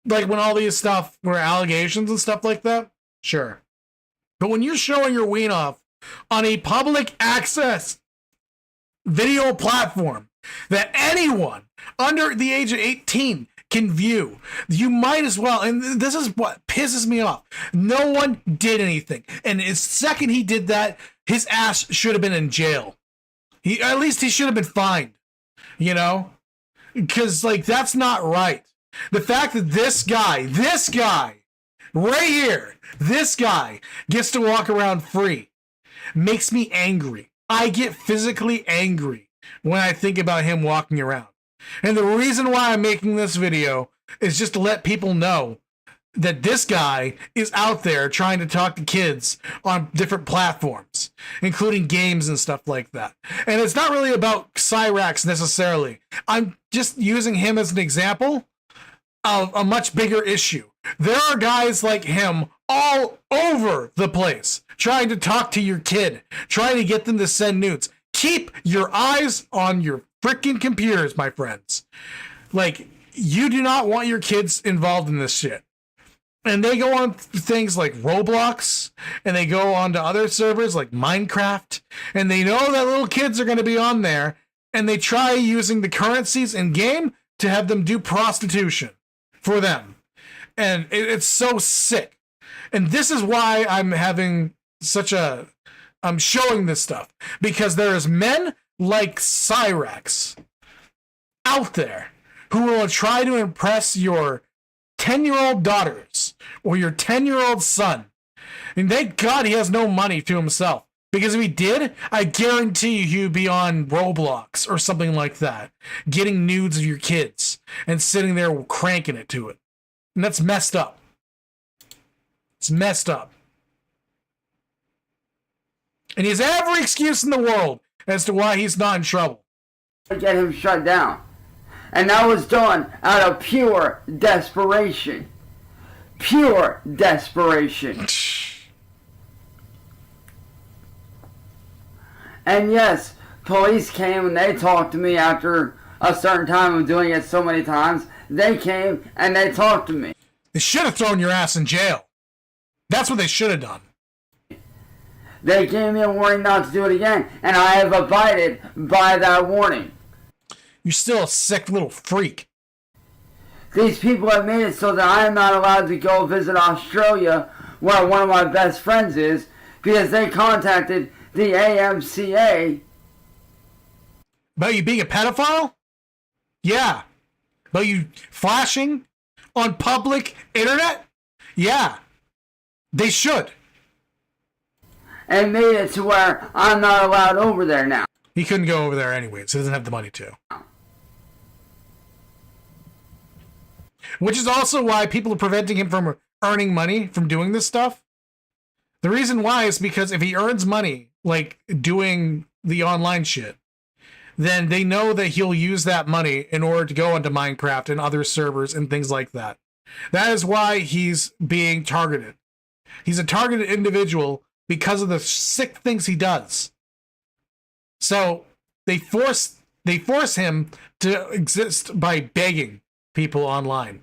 like, when all these stuff were allegations and stuff like that, sure. But when you're showing your ween off on a public access video platform that anyone under the age of 18 can view, you might as well, and this is what pisses me off, no one did anything. And the second he did that, his ass should have been in jail. At least he should have been fined, because, like, that's not right. The fact that this guy right here, this guy gets to walk around free makes me angry. I get physically angry when I think about him walking around. And the reason why I'm making this video is just to let people know that this guy is out there trying to talk to kids on different platforms, including games and stuff like that. And it's not really about Cyraxx necessarily. I'm just using him as an example of a much bigger issue. There are guys like him all over the place trying to talk to your kid, trying to get them to send nudes. Keep your eyes on your freaking computers, my friends. Like, you do not want your kids involved in this shit. And they go on things like Roblox, and they go on to other servers like Minecraft, and they know that little kids are going to be on there, and they try using the currencies in game to have them do prostitution for them. And it's so sick. And this is why I'm showing this stuff, because there is men like Cyraxx out there who will try to impress your 10-year-old daughters or your 10-year-old son. And thank God he has no money to himself, because if he did, I guarantee you he would be on Roblox or something like that, getting nudes of your kids and sitting there cranking it to it. And that's messed up. It's messed up. And he has every excuse in the world as to why he's not in trouble. Get him shut down. And that was done out of pure desperation. Pure desperation. And yes, police came and they talked to me after a certain time of doing it so many times. They came and they talked to me. They should have thrown your ass in jail. That's what they should have done. They gave me a warning not to do it again, and I have abided by that warning. You're still a sick little freak. These people have made it so that I am not allowed to go visit Australia, where one of my best friends is, because they contacted the AMCA. About you being a pedophile? Yeah. About you flashing on public internet? Yeah. They should. And made it to where I'm not allowed over there now. He couldn't go over there anyways. He doesn't have the money to. Which is also why people are preventing him from earning money from doing this stuff. The reason why is because if he earns money, like doing the online shit, then they know that he'll use that money in order to go onto Minecraft and other servers and things like that. That is why he's being targeted. He's a targeted individual because of the sick things he does. So they force him to exist by begging people online.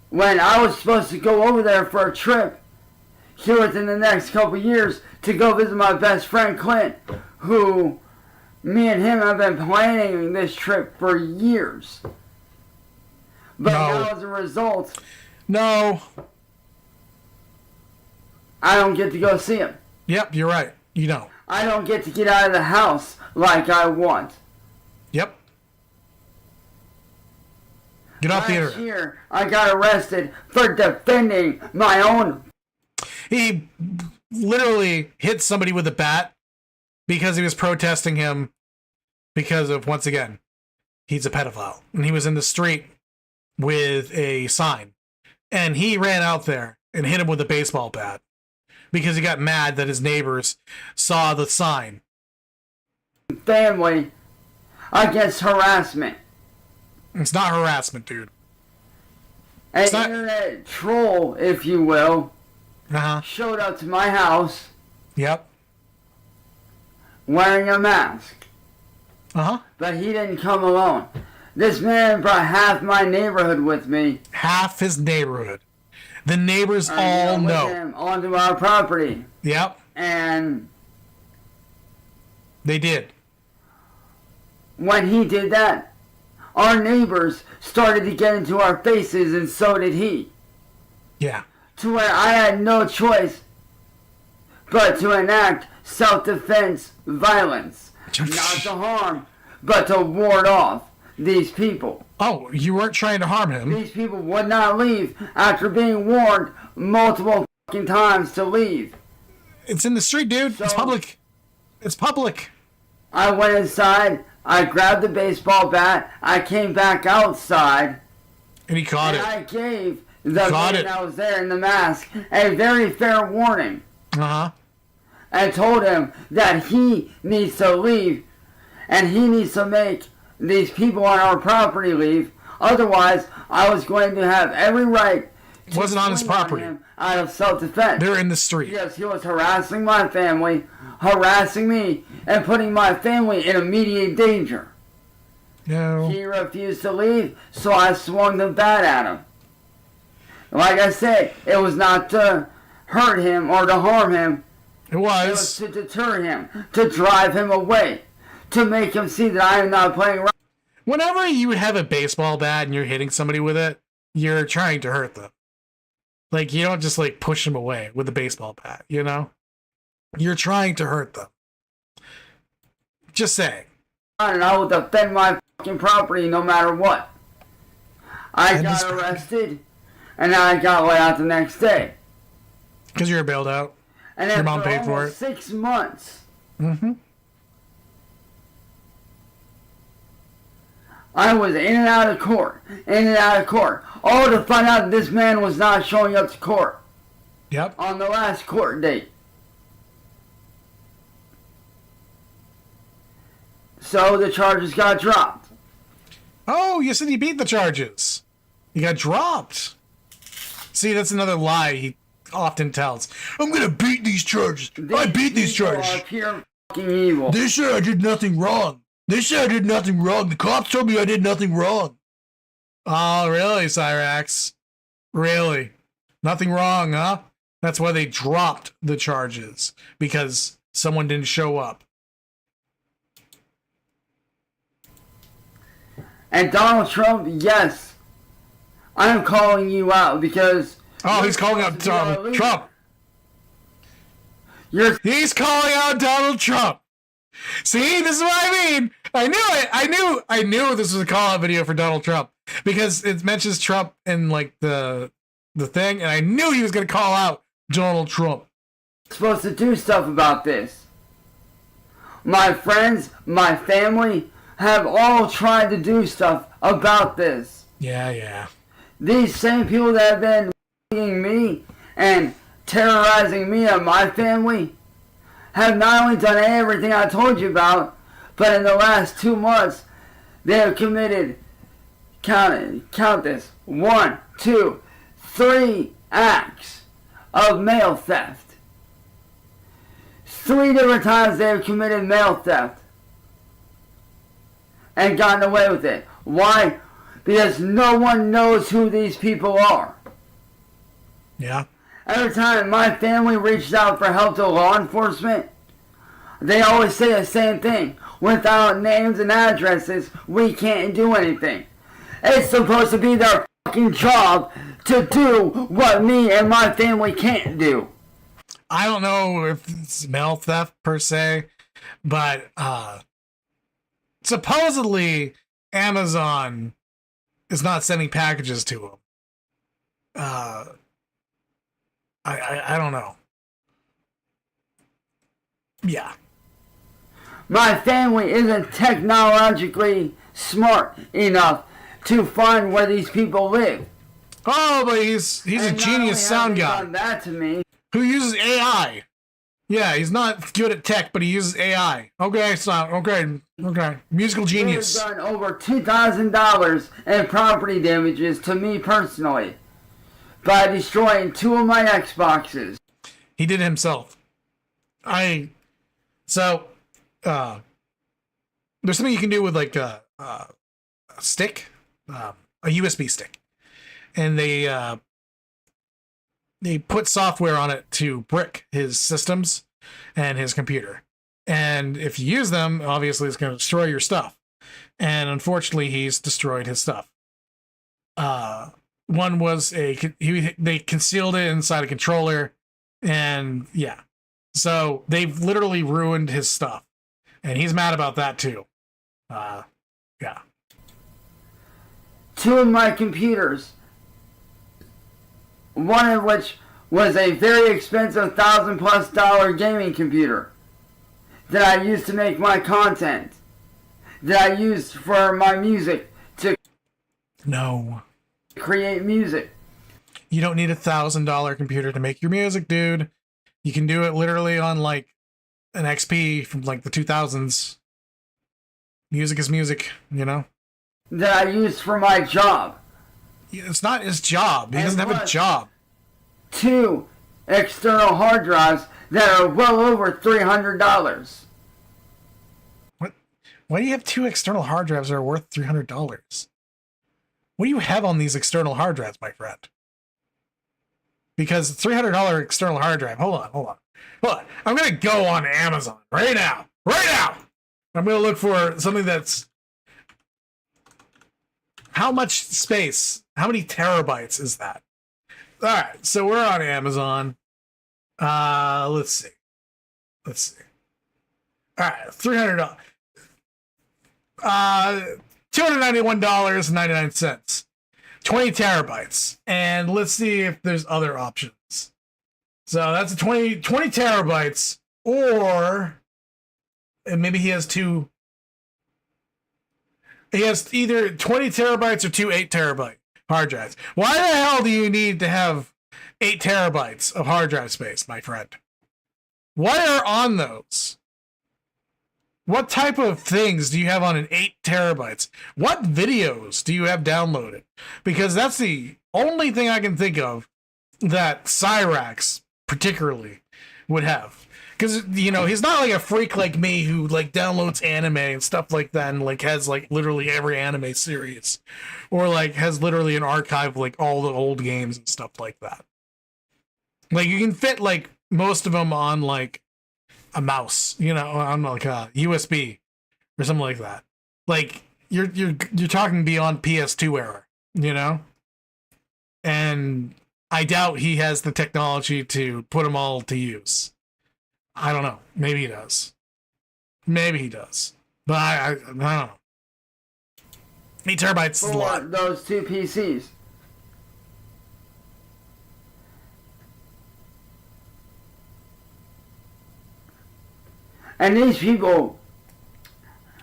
When I was supposed to go over there for a trip here within the next couple years to go visit my best friend Clint, who me and him have been planning this trip for years. But now as a result, no, I don't get to go see him. Yep, you're right. You don't. I don't get to get out of the house like I want. Yep. Get off the internet. Last year, I got arrested for defending my own. He literally hit somebody with a bat because he was protesting him because of, once again, he's a pedophile. And he was in the street with a sign. And he ran out there and hit him with a baseball bat because he got mad that his neighbors saw the sign. Family against harassment. It's not harassment, dude. An internet troll, if you will, showed up to my house. Yep. Wearing a mask. But he didn't come alone. This man brought half my neighborhood with me. Half his neighborhood. The neighbors all know. Him onto our property. Yep. And they did. When he did that, our neighbors started to get into our faces, and so did he. Yeah. To where I had no choice but to enact self-defense violence. Not to harm, but to ward off these people. Oh, you weren't trying to harm him. These people would not leave after being warned multiple fucking times to leave. It's in the street, dude. So, it's public. It's public. I went inside. I grabbed the baseball bat. I came back outside. And he caught it. I gave the man that was there in the mask a very fair warning. And told him that he needs to leave. And he needs to make these people on our property leave. Otherwise, I was going to have every right to wasn't on his property. Him out of self-defense. They're in the street. Yes, he was harassing my family, harassing me, and putting my family in immediate danger. No. He refused to leave, so I swung the bat at him. Like I said, it was not to hurt him or to harm him. It was. It was to deter him, to drive him away, to make him see that I am not playing right. Whenever you have a baseball bat and you're hitting somebody with it, you're trying to hurt them. Like, you don't just, like, push them away with a baseball bat, you know? You're trying to hurt them. Just saying. And I will defend my fucking property no matter what. I got arrested, and I got let out the next day. Because you were bailed out? And your mom paid for it? 6 months. I was in and out of court, all to find out that this man was not showing up to court. Yep. On the last court date. So the charges got dropped. Oh, you said you beat the charges. You got dropped. See, that's another lie he often tells. I'm gonna beat these charges. I beat these charges. Are pure fucking evil. They said I did nothing wrong. The cops told me I did nothing wrong. Oh, really, Cyraxx? Really? Nothing wrong, huh? That's why they dropped the charges. Because someone didn't show up. And Donald Trump, yes. I am calling you out because... Oh, he's calling out Donald Trump. He's calling out Donald Trump. See, this is what I mean. I knew it. I knew this was a call out video for Donald Trump because it mentions Trump in like the thing, and I knew he was going to call out Donald Trump. Supposed to do stuff about this. My friends, my family have all tried to do stuff about this. Yeah. These same people that have been bullying me and terrorizing me and my family have not only done everything I told you about, but in the last 2 months, they have committed, count this, 1, 2, 3 acts of mail theft. 3 different times they have committed mail theft and gotten away with it. Why? Because no one knows who these people are. Yeah. Every time my family reaches out for help to law enforcement, they always say the same thing. Without names and addresses, we can't do anything. It's supposed to be their fucking job to do what me and my family can't do. I don't know if it's mail theft per se, but supposedly Amazon is not sending packages to them. I don't know. Yeah. My family isn't technologically smart enough to find where these people live. Oh, but he's a genius sound guy. Done that to me. Who uses AI. Yeah, he's not good at tech, but he uses AI. Okay, okay. Musical genius. He's done over $2,000 in property damages to me personally by destroying 2 of my Xboxes. He did it himself. There's something you can do with like a stick, a USB stick, and they put software on it to brick his systems and his computer. And if you use them, obviously it's going to destroy your stuff. And unfortunately, he's destroyed his stuff. One was they concealed it inside a controller, and yeah. So they've literally ruined his stuff. And he's mad about that too. Yeah. 2 of my computers, one of which was a very expensive $1,000+ gaming computer that I used to make my content, that I used for my music to create music. You don't need $1,000 computer to make your music, dude. You can do it literally on like an XP from like the 2000s. Music is music, you know? That I used for my job. It's not his job. He doesn't have a job. 2 external hard drives that are well over $300. What? Why do you have 2 external hard drives that are worth $300? What do you have on these external hard drives, my friend? Because $300 external hard drive. Hold on. I'm gonna go on Amazon right now. I'm gonna look for something that's how much space? How many terabytes is that? All right, so we're on Amazon. Let's see. All right, $300. $291.99. 20 terabytes. And let's see if there's other options. So that's a 20 terabytes, or and maybe he has 2. He has either 20 terabytes or 2 8 terabyte hard drives. Why the hell do you need to have 8 terabytes of hard drive space, my friend? What are on those? What type of things do you have on an 8 terabytes? What videos do you have downloaded? Because that's the only thing I can think of that Cyraxx particularly would have. Because, you know, he's not like a freak like me who like downloads anime and stuff like that and like has like literally every anime series, or like has literally an archive of like all the old games and stuff like that. Like you can fit like most of them on like a mouse, you know, on like a USB or something like that. Like you're talking beyond PS2 era, you know? And I doubt he has the technology to put them all to use. I don't know. Maybe he does. Maybe he does. But I don't know. 8 terabytes is a For lot. those two PCs. And these people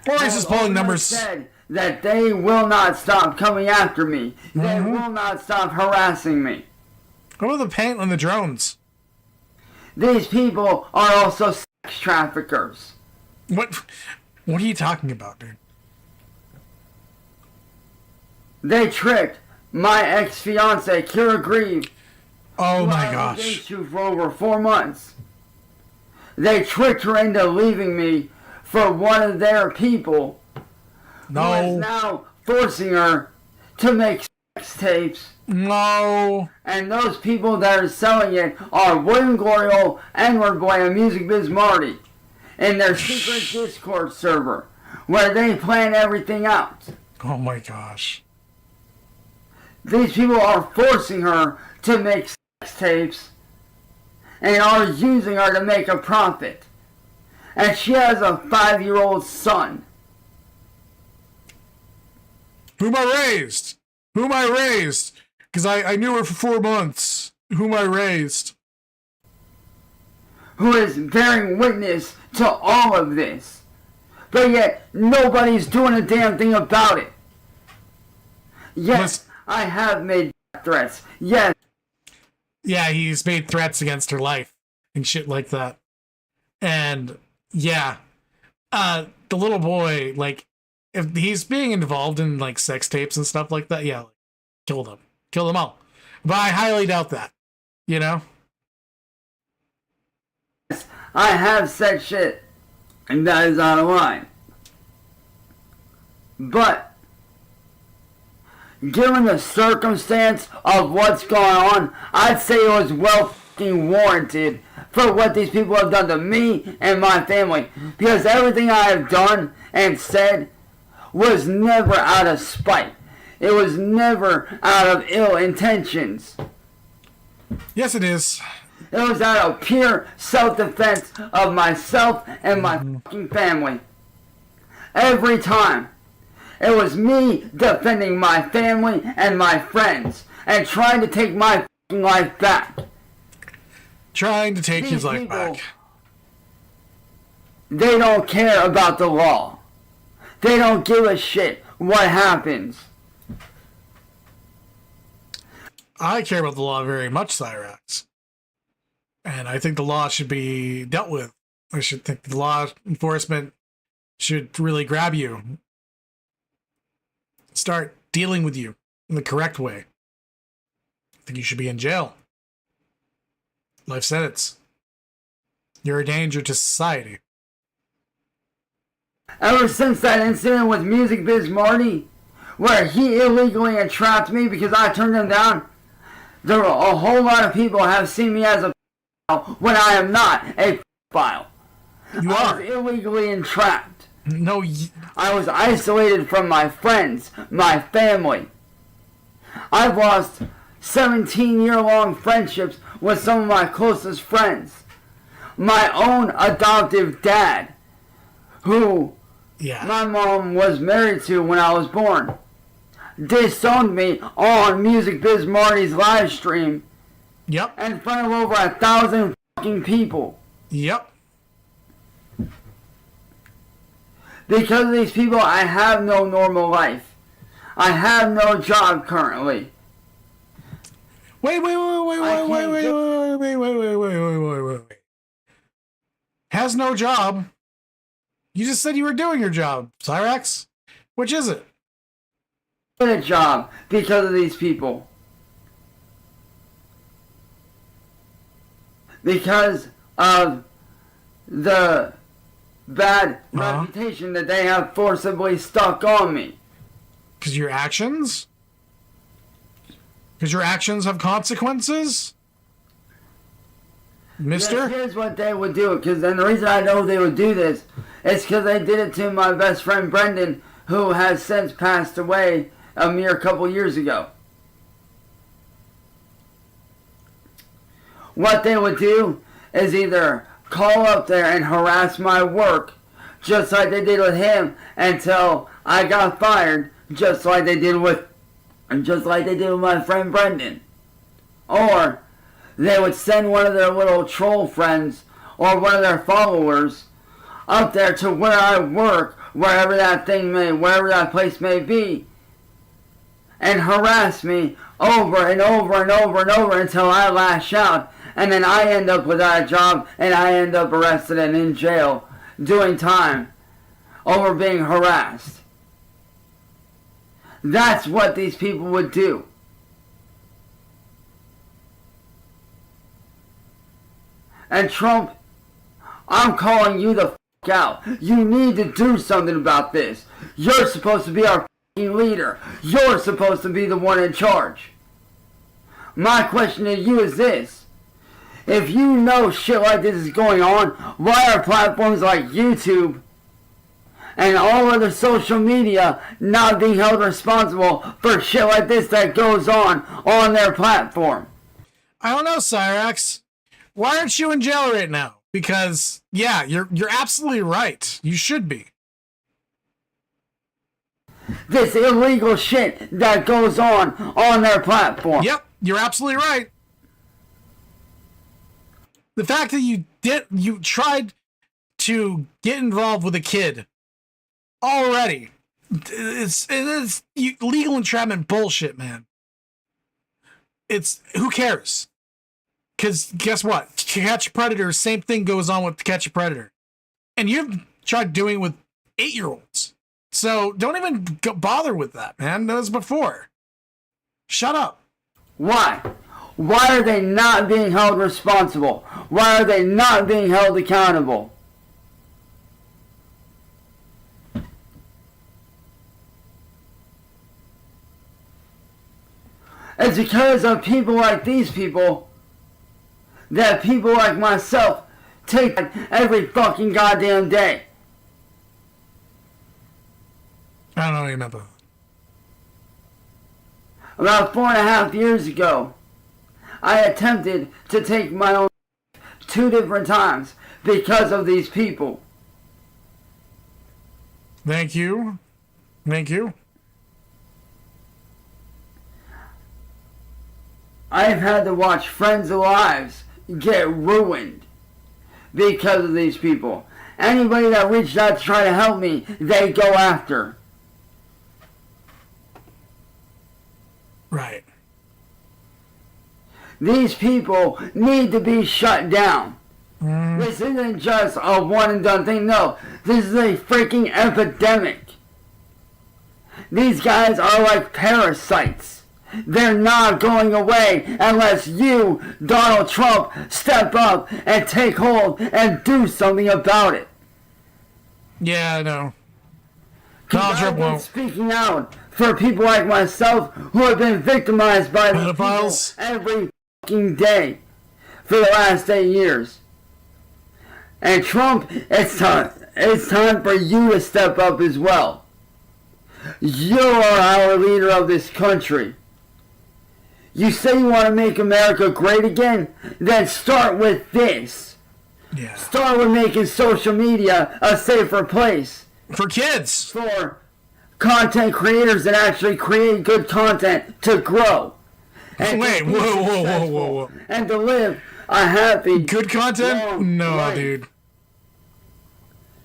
Or he's just pulling numbers. said that they will not stop coming after me. They will not stop harassing me. What about the paint on the drones? These people are also sex traffickers. What are you talking about, dude? They tricked my ex-fiance, Kira Grieve. Oh who my I was gosh. engaged to for over 4 months. They tricked her into leaving me for one of their people. Who is No. now forcing her to make sex tapes. No. And those people that are selling it are William Gloriole, N-Word Boy, and Music Biz Marty in their secret Discord server where they plan everything out. Oh my gosh. These people are forcing her to make sex tapes and are using her to make a profit. And she has a 5-year-old son. Whom I raised? Whom I raised? Because I knew her for 4 months. Whom I raised. Who is bearing witness to all of this. But yet, nobody's doing a damn thing about it. Yes, I have made threats. Yes. Yeah, he's made threats against her life and shit like that. And yeah, the little boy, like, if he's being involved in like sex tapes and stuff like that, yeah, like, kill them all. But I highly doubt that, you know. I have said shit, and that is out of line. But given the circumstance of what's going on, I'd say it was well fucking warranted for what these people have done to me and my family. Because everything I have done and said was never out of spite. It was never out of ill intentions. Yes, it is. It was out of pure self-defense of myself and my fucking family. Every time. It was me defending my family and my friends and trying to take my fucking life back. Trying to take These his life people, back. They don't care about the law. They don't give a shit what happens. I care about the law very much, Cyraxx. And I think the law should be dealt with. I should think the law enforcement should really grab you. Start dealing with you in the correct way. I think you should be in jail. Life sentence. You're a danger to society. Ever since that incident with Music Biz Marty, where he illegally entrapped me because I turned him down, there are a whole lot of people have seen me as a when I am not a file. You I are. was illegally entrapped. No, I was isolated from my friends, my family. I've lost 17-year-long friendships with some of my closest friends. My own adoptive dad, who yeah. my mom was married to when I was born, disowned me on Music Biz Marty's live stream Yep. in front of over 1,000 fucking people. Yep. Because of these people, I have no normal life. I have no job currently. Wait. Has no job. You just said you were doing your job, Cyraxx. Which is it? Get a job because of these people. Because of the bad reputation that they have forcibly stuck on me. Because your actions? Because your actions have consequences? Mister? Yes, here's what they would do. Because then the reason I know they would do this is because they did it to my best friend Brendan, who has since passed away a mere couple years ago. What they would do is either call up there and harass my work just like they did with him until I got fired, just like they did with my friend Brendan. Or they would send one of their little troll friends or one of their followers up there to where I work, wherever that place may be, and harass me over and over and over and over until I lash out, and then I end up without a job and I end up arrested and in jail doing time over being harassed. That's what these people would do. And Trump, I'm calling you the f*** out. You need to do something about this. You're supposed to be our f***ing leader. You're supposed to be the one in charge. My question to you is this. If you know shit like this is going on, why are platforms like YouTube and all other social media not being held responsible for shit like this that goes on their platform? I don't know, Cyraxx. Why aren't you in jail right now? Because, yeah, you're absolutely right. You should be. This illegal shit that goes on their platform. Yep, you're absolutely right. The fact that you tried to get involved with a kid already, it's legal entrapment bullshit, man. Who cares? Because guess what? Catch a Predator, same thing goes on with Catch a Predator. And you've tried doing it with 8-year-olds. So don't even bother with that, man. That was before. Shut up. Why? Why are they not being held responsible? Why are they not being held accountable? It's because of people like these people that people like myself take every fucking goddamn day. I don't remember. About 4.5 years ago, I attempted to take my own 2 different times because of these people. Thank you. Thank you. I've had to watch friends' lives get ruined because of these people. Anybody that reached out to try to help me, they go after. Right. These people need to be shut down. This isn't just a one and done thing. No, this is a freaking epidemic. These guys are like parasites. They're not going away unless you, Donald Trump, step up and take hold and do something about it. Yeah, I know. Donald Trump won't. Speaking out for people like myself who have been victimized by these people every fucking day for the last 8 years. And Trump, it's time for you to step up as well. You are our leader of this country. You say you want to make America great again? Then start with this. Yeah. Start with making social media a safer place. For kids. For content creators that actually create good content to grow. And wait, to whoa. And to live a happy, good content? No, life. Dude.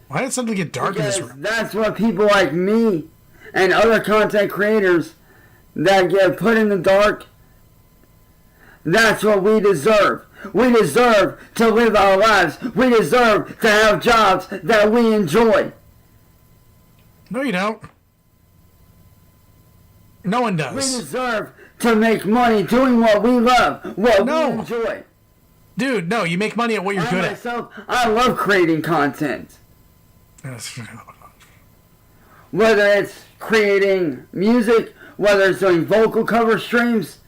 Why did something get dark in this room? That's what people like me and other content creators that get put in the dark, that's what we deserve. We deserve to live our lives. We deserve to have jobs that we enjoy. No, you don't. No one does. We deserve to make money doing what we love, what we enjoy. Dude, no, you make money at what you're good at. I love creating content. Whether it's creating music, whether it's doing vocal cover streams,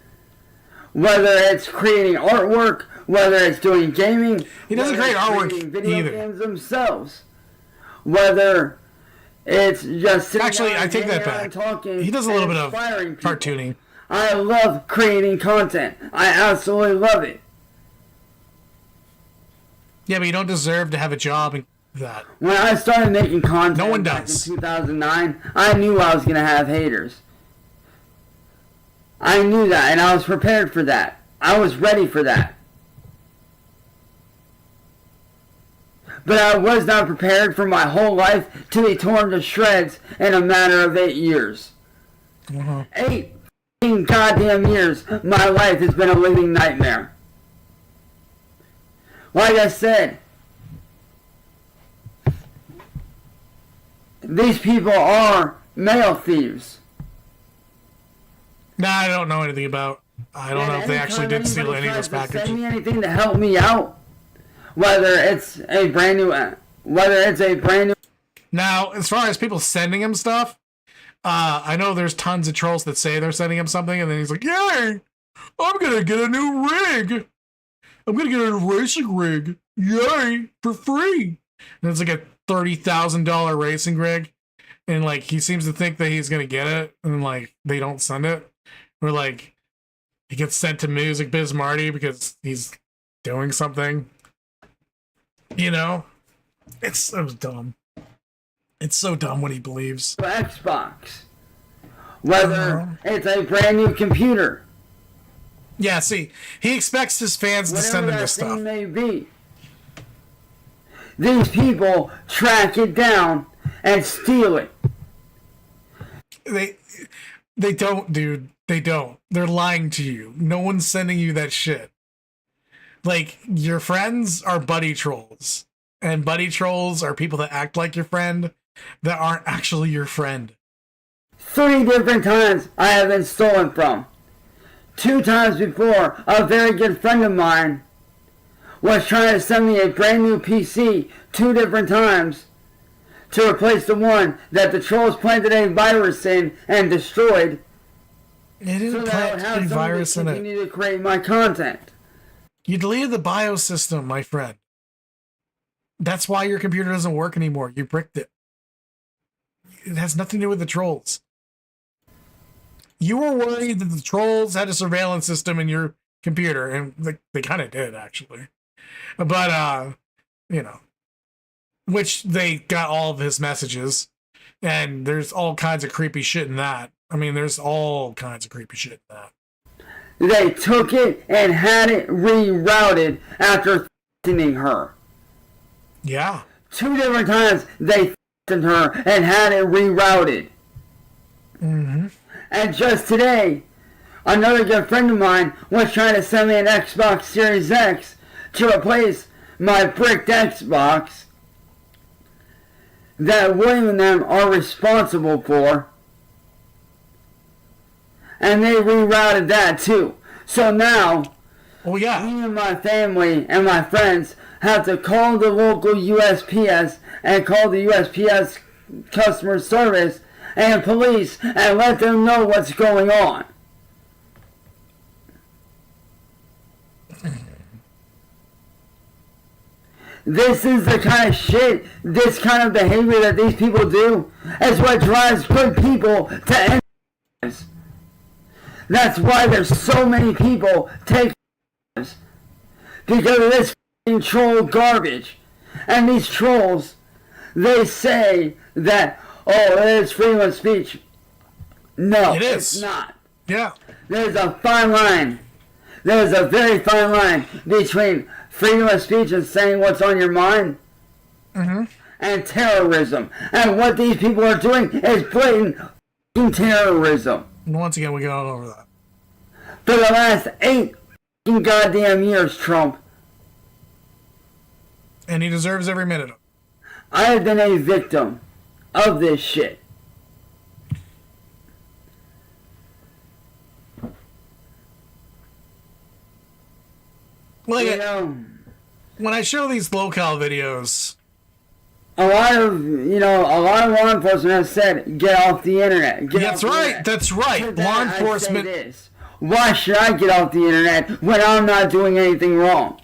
whether it's creating artwork, whether it's doing gaming. He doesn't create artwork video either. Games themselves. Whether it's just actually, I take that back. He does a little bit of cartooning. I love creating content. I absolutely love it. Yeah, but you don't deserve to have a job that. When I started making content No one back does. in 2009, I knew I was going to have haters. I knew that, and I was prepared for that. I was ready for that. But I was not prepared for my whole life to be torn to shreds in a matter of 8 years. 8 goddamn years, my life has been a living nightmare. Like I said, these people are mail thieves. Nah, I don't know anything about. I don't know if they actually did steal any of those packages. Send me anything to help me out, whether it's a brand new. Now, as far as people sending him stuff, I know there's tons of trolls that say they're sending him something, and then he's like, "Yay! I'm gonna get a new rig. I'm gonna get a racing rig. Yay! For free." And it's like a $30,000 racing rig, and like he seems to think that he's gonna get it, and like they don't send it, or like he gets sent to Music Biz Marty because he's doing something. You know, it's so dumb. It's so dumb what he believes. Xbox, whether it's a brand new computer. Yeah, see, he expects his fans to send him this stuff. May be. These people track it down and steal it. They don't, dude. They don't. They're lying to you. No one's sending you that shit. Like, your friends are buddy trolls. And buddy trolls are people that act like your friend that aren't actually your friend. 3 different times I have been stolen from. 2 times before, a very good friend of mine was trying to send me a brand new PC 2 different times to replace the one that the trolls planted a virus in and destroyed. They didn't plant a virus in it. Continue to create my content. You deleted the BIOS system, my friend. That's why your computer doesn't work anymore. You bricked it. It has nothing to do with the trolls. You were worried that the trolls had a surveillance system in your computer, and they kind of did, actually. But, you know, which they got all of his messages, and there's all kinds of creepy shit in that. I mean, there's all kinds of creepy shit in that. They took it and had it rerouted after threatening her. Yeah. 2 different times they threatened her and had it rerouted. Mm-hmm. And just today, another good friend of mine was trying to send me an Xbox Series X to replace my bricked Xbox that William and them are responsible for. And they rerouted that too. So now, oh yeah, me and my family and my friends have to call the local USPS and call the USPS customer service and police and let them know what's going on. This is the kind of shit, this kind of behavior that these people do is what drives good people to end lives. That's why there's so many people taking lives. Because of this f***ing troll garbage. And these trolls, they say that, oh, it's freedom of speech. No, it is. It's not. Yeah. There's a fine line. There's a very fine line between freedom of speech and saying what's on your mind and terrorism. And what these people are doing is blatant f***ing terrorism. And once again, we go over that. For the last 8 goddamn years, Trump. And he deserves every minute of it. I have been a victim of this shit. Like, you know, when I show these local videos, a lot of law enforcement have said, get off the internet. That's right. That's right. Law enforcement. Why should I get off the internet when I'm not doing anything wrong?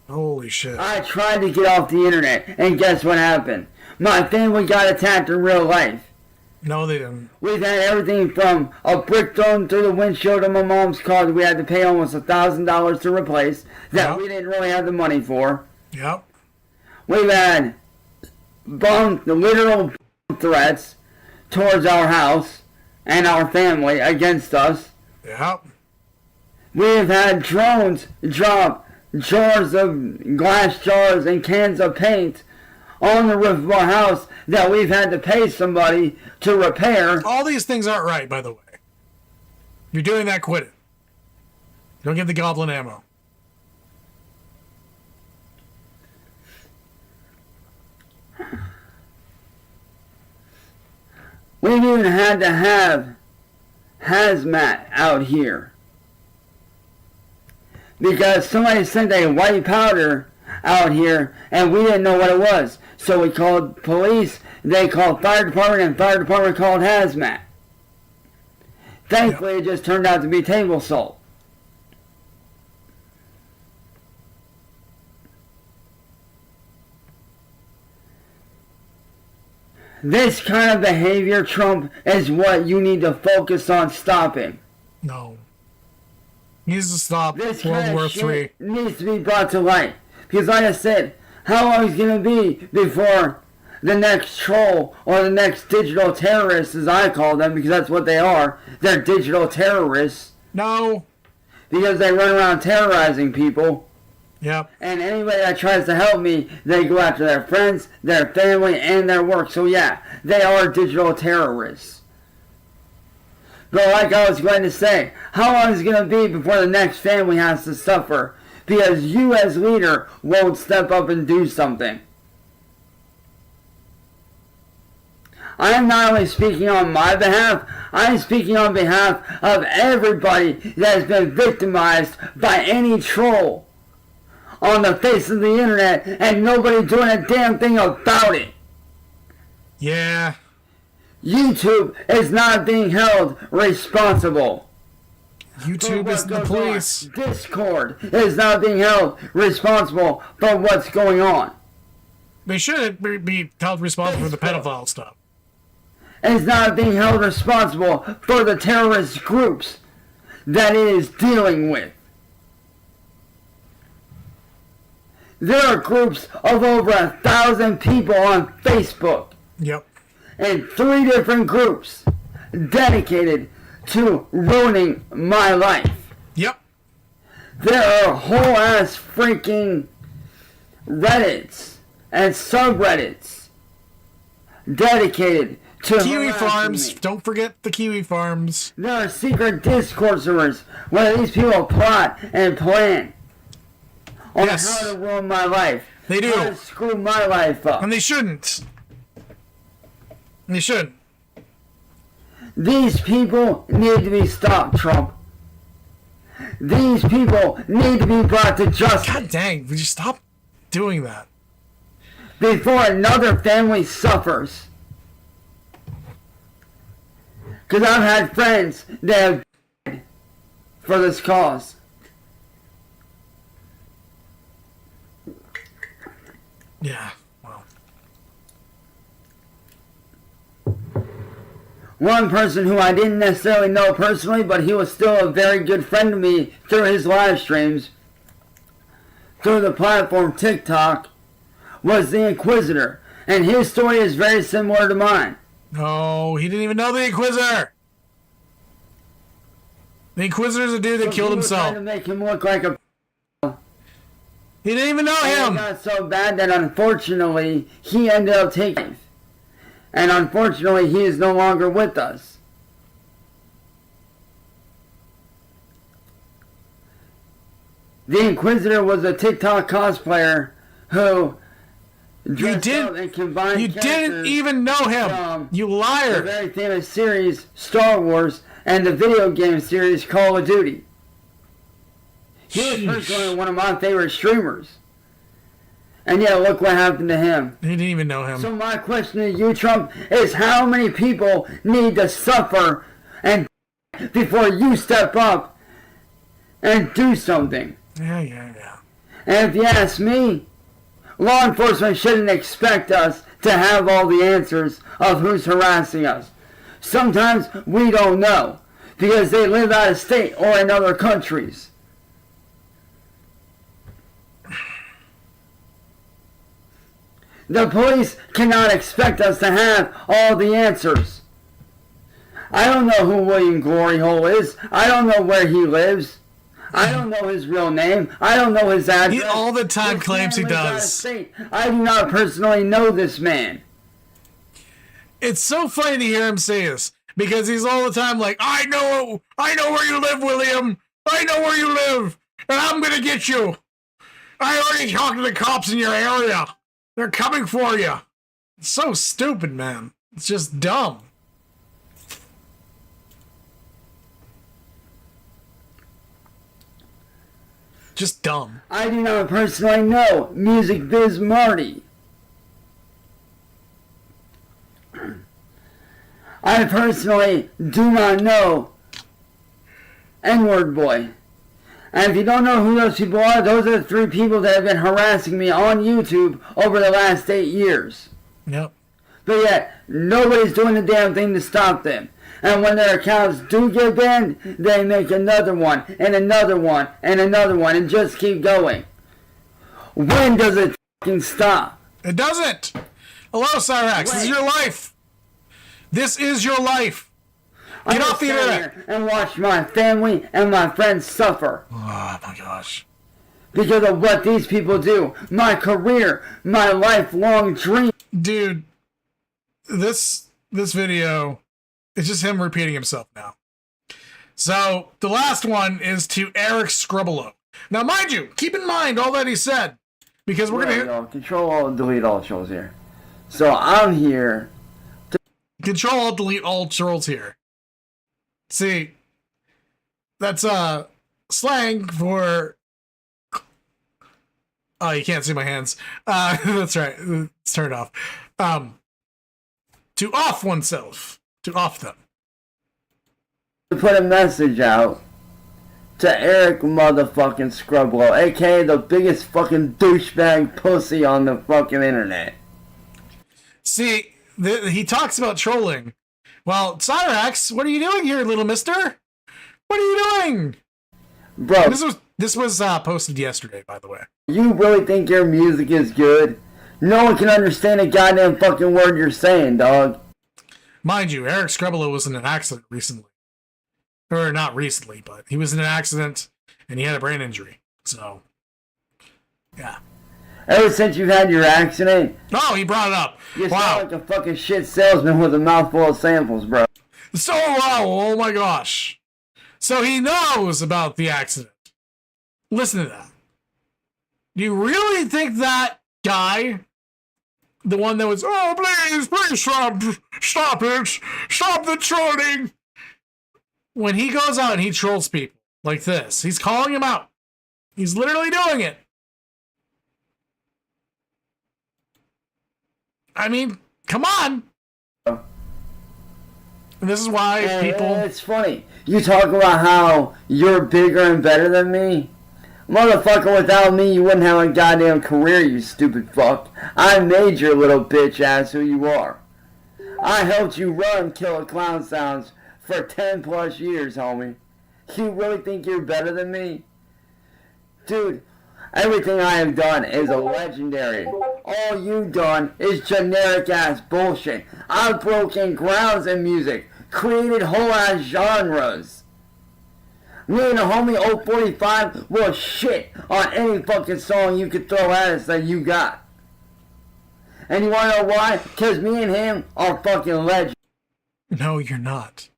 Holy shit. I tried to get off the internet, and guess what happened? My family got attacked in real life. No, they didn't. We've had everything from a brick thrown through the windshield of my mom's car that we had to pay almost $1,000 to replace that we didn't really have the money for. Yep. We've had bomb, literal threats towards our house and our family against us. Yep. We've had drones drop jars of glass jars and cans of paint on the roof of our house that we've had to pay somebody to repair. All these things aren't right, by the way. If you're doing that, quit it. Don't get the goblin ammo. We've even had to have hazmat out here because somebody sent a white powder out here and we didn't know what it was. So we called police, they called fire department, and fire department called hazmat. Thankfully, it just turned out to be table salt. This kind of behavior, Trump, is what you need to focus on stopping. No. Needs to stop. This World kind War of III. shit needs to be brought to light. Because like I said, how long is it going to be before the next troll or the next digital terrorist, as I call them, because that's what they are. They're digital terrorists. No. Because they run around terrorizing people. Yep. And anybody that tries to help me, they go after their friends, their family, and their work. So yeah, they are digital terrorists. But like I was going to say, how long is it going to be before the next family has to suffer? Because you as leader won't step up and do something. I am not only speaking on my behalf, I am speaking on behalf of everybody that has been victimized by any troll on the face of the internet and nobody doing a damn thing about it. Yeah. YouTube is not being held responsible. YouTube is the police. Discord is not being held responsible for what's going on. They should be held responsible for the pedophile stuff. It's not being held responsible for the terrorist groups that it is dealing with. There are groups of over 1,000 people on Facebook. Yep. And 3 different groups dedicated to ruining my life. Yep. There are whole ass freaking Reddits and subreddits dedicated to Kiwi Farms. me. Don't forget the Kiwi Farms. There are secret Discord servers where these people plot and plan on Yes. how to ruin my life. They do. How to screw my life up. And they shouldn't. They shouldn't. These people need to be stopped, Trump. These people need to be brought to justice. God dang, would you stop doing that? Before another family suffers. Because I've had friends that have died for this cause. Yeah, well. One person who I didn't necessarily know personally, but he was still a very good friend to me through his live streams, through the platform TikTok, was the Inquisitor. And his story is very similar to mine. No, he didn't even know the Inquisitor. The Inquisitor's a dude that killed himself. Trying to make him look like a... He didn't even know him. It got so bad that unfortunately he ended up taking. And unfortunately he is no longer with us. The Inquisitor was a TikTok cosplayer who dressed up and combined You didn't even know him. You the liar. very famous series Star Wars and the video game series Call of Duty. He was personally one of my favorite streamers. And yeah, look what happened to him. He didn't even know him. So my question to you, Trump, is how many people need to suffer and before you step up and do something? Yeah. And if you ask me, law enforcement shouldn't expect us to have all the answers of who's harassing us. Sometimes we don't know because they live out of state or in other countries. The police cannot expect us to have all the answers. I don't know who William Glory Hole is. I don't know where he lives. I don't know his real name. I don't know his address. He all the time claims he does. I do not personally know this man. It's so funny to hear him say this because he's all the time like, I know where you live, William. I know where you live, and I'm gonna get you. I already talked to the cops in your area. They're coming for you. It's so stupid, man. It's just dumb. Just dumb. I do not personally know Music Biz Marty. I personally do not know N-Word Boy. And if you don't know who those people are, those are the 3 people that have been harassing me on YouTube over the last 8 years. Yep. But yet, nobody's doing a damn thing to stop them. And when their accounts do get banned, they make another one, and another one, and another one, and just keep going. When does it fucking stop? It doesn't. Hello, Cyraxx. This is your life. This is your life. Get off the internet and watch my family and my friends suffer. Oh my gosh. Because of what these people do. My career, my lifelong dream. Dude, this video, it's just him repeating himself now. So the last one is to Eric Scribbolo. Now, mind you, keep in mind all that he said, because we're gonna Control Alt Delete all trolls here. So I'm here. Control Alt Delete all trolls here. See, that's slang for. Oh, you can't see my hands. That's right. It's turned off. To off oneself. To off them. To put a message out to Eric motherfucking Scribbolo, aka the biggest fucking douchebag pussy on the fucking internet. See, he talks about trolling. Well, Cyraxx, what are you doing here, little mister? What are you doing? Bro. This was posted yesterday, by the way. You really think your music is good? No one can understand a goddamn fucking word you're saying, dog. Mind you, Eric Scribbolo was in an accident recently. Or not recently, but he was in an accident and he had a brain injury. So, yeah. Ever since you've had your accident? Oh, he brought it up. You sound like a fucking shit salesman with a mouthful of samples, bro. So, wow, oh my gosh. So he knows about the accident. Listen to that. Do you really think that guy, the one that was, oh, please stop it, stop the trolling. When he goes out and he trolls people like this, he's calling him out. He's literally doing it. I mean, come on. And this is why people... It's funny. You talk about how you're bigger and better than me. Motherfucker, without me, you wouldn't have a goddamn career, you stupid fuck. I made your little bitch ass who you are. I helped you run Killer Clown Sounds for 10 plus years, homie. You really think you're better than me? Dude, everything I have done is a legendary. All you've done is generic ass bullshit. I've broken grounds in music, created whole ass genres. Me and the homie 045 will shit on any fucking song you could throw at us that you got. And you wanna know why? Because me and him are fucking legends. No, you're not.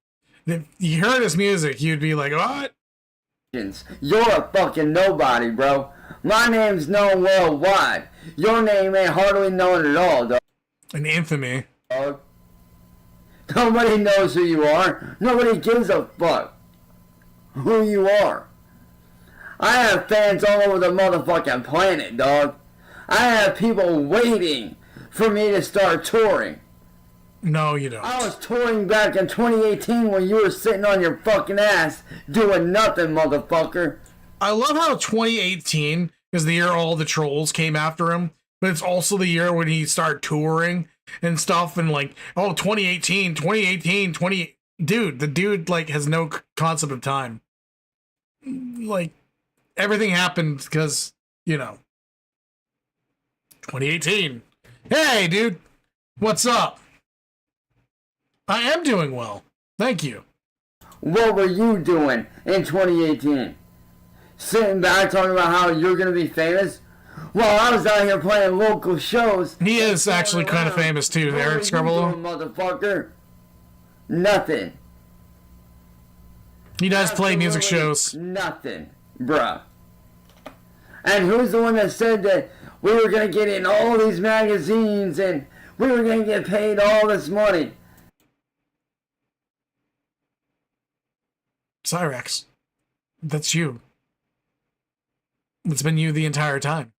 If you heard his music, you'd be like, what? You're a fucking nobody, bro. My name's known worldwide. Your name ain't hardly known at all, dog. An infamy. Dog. Nobody knows who you are. Nobody gives a fuck who you are. I have fans all over the motherfucking planet, dog. I have people waiting for me to start touring. No, you don't. I was touring back in 2018 when you were sitting on your fucking ass doing nothing, motherfucker. I love how 2018 is the year all the trolls came after him, but it's also the year when he started touring and stuff, and like, oh, 2018, dude, the dude like has no concept of time. Like, everything happened because, 2018. Hey, dude. What's up? I am doing well. Thank you. What were you doing in 2018? Sitting back talking about how you're going to be famous? While I was out here playing local shows. He is actually kind of famous too, Eric Scribble. Motherfucker. Nothing. He does play music shows. Nothing, bruh. And who's the one that said that we were going to get in all these magazines and we were going to get paid all this money? Cyraxx. That's you. It's been you the entire time.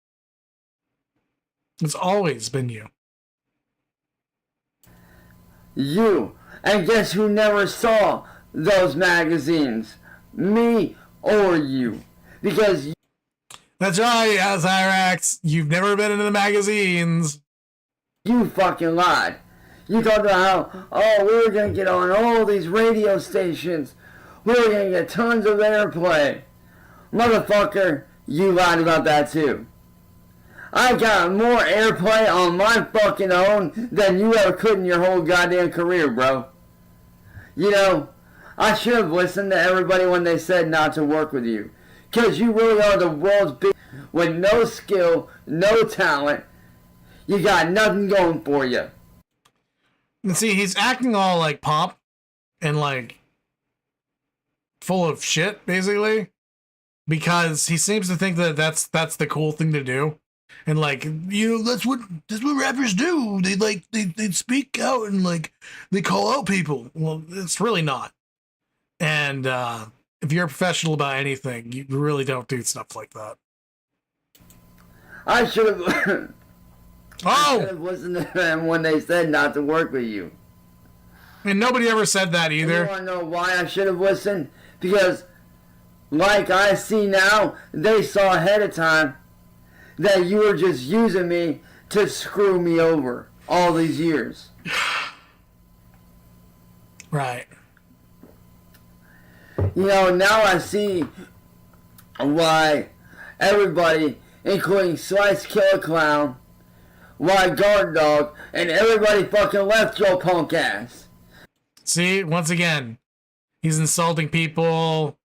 It's always been you. You. And guess who never saw those magazines? Me or you. Because that's right, Cyraxx. You've never been into the magazines. You fucking lied. You talked about how, oh, we were going to get on all these radio stations. We were going to get tons of airplay. Motherfucker, you lied about that too. I got more airplay on my fucking own than you ever could in your whole goddamn career, bro. You know, I should have listened to everybody when they said not to work with you. Because you really are the world's big, with no skill, no talent. You got nothing going for you. And see, he's acting all like pop and like full of shit, basically. Because he seems to think that that's the cool thing to do. And like, you know, that's what rappers do. They speak out and like they call out people. Well, it's really not. And if you're a professional about anything, you really don't do stuff like that. I should have I should have listened to them when they said not to work with you. And nobody ever said that either. You want to know why I should have listened? Because like I see now, they saw ahead of time that you were just using me to screw me over all these years. Right. You know, now I see why everybody, including Slice Killer Clown, why Guard Dog, and everybody fucking left your punk ass. See, once again, he's insulting people,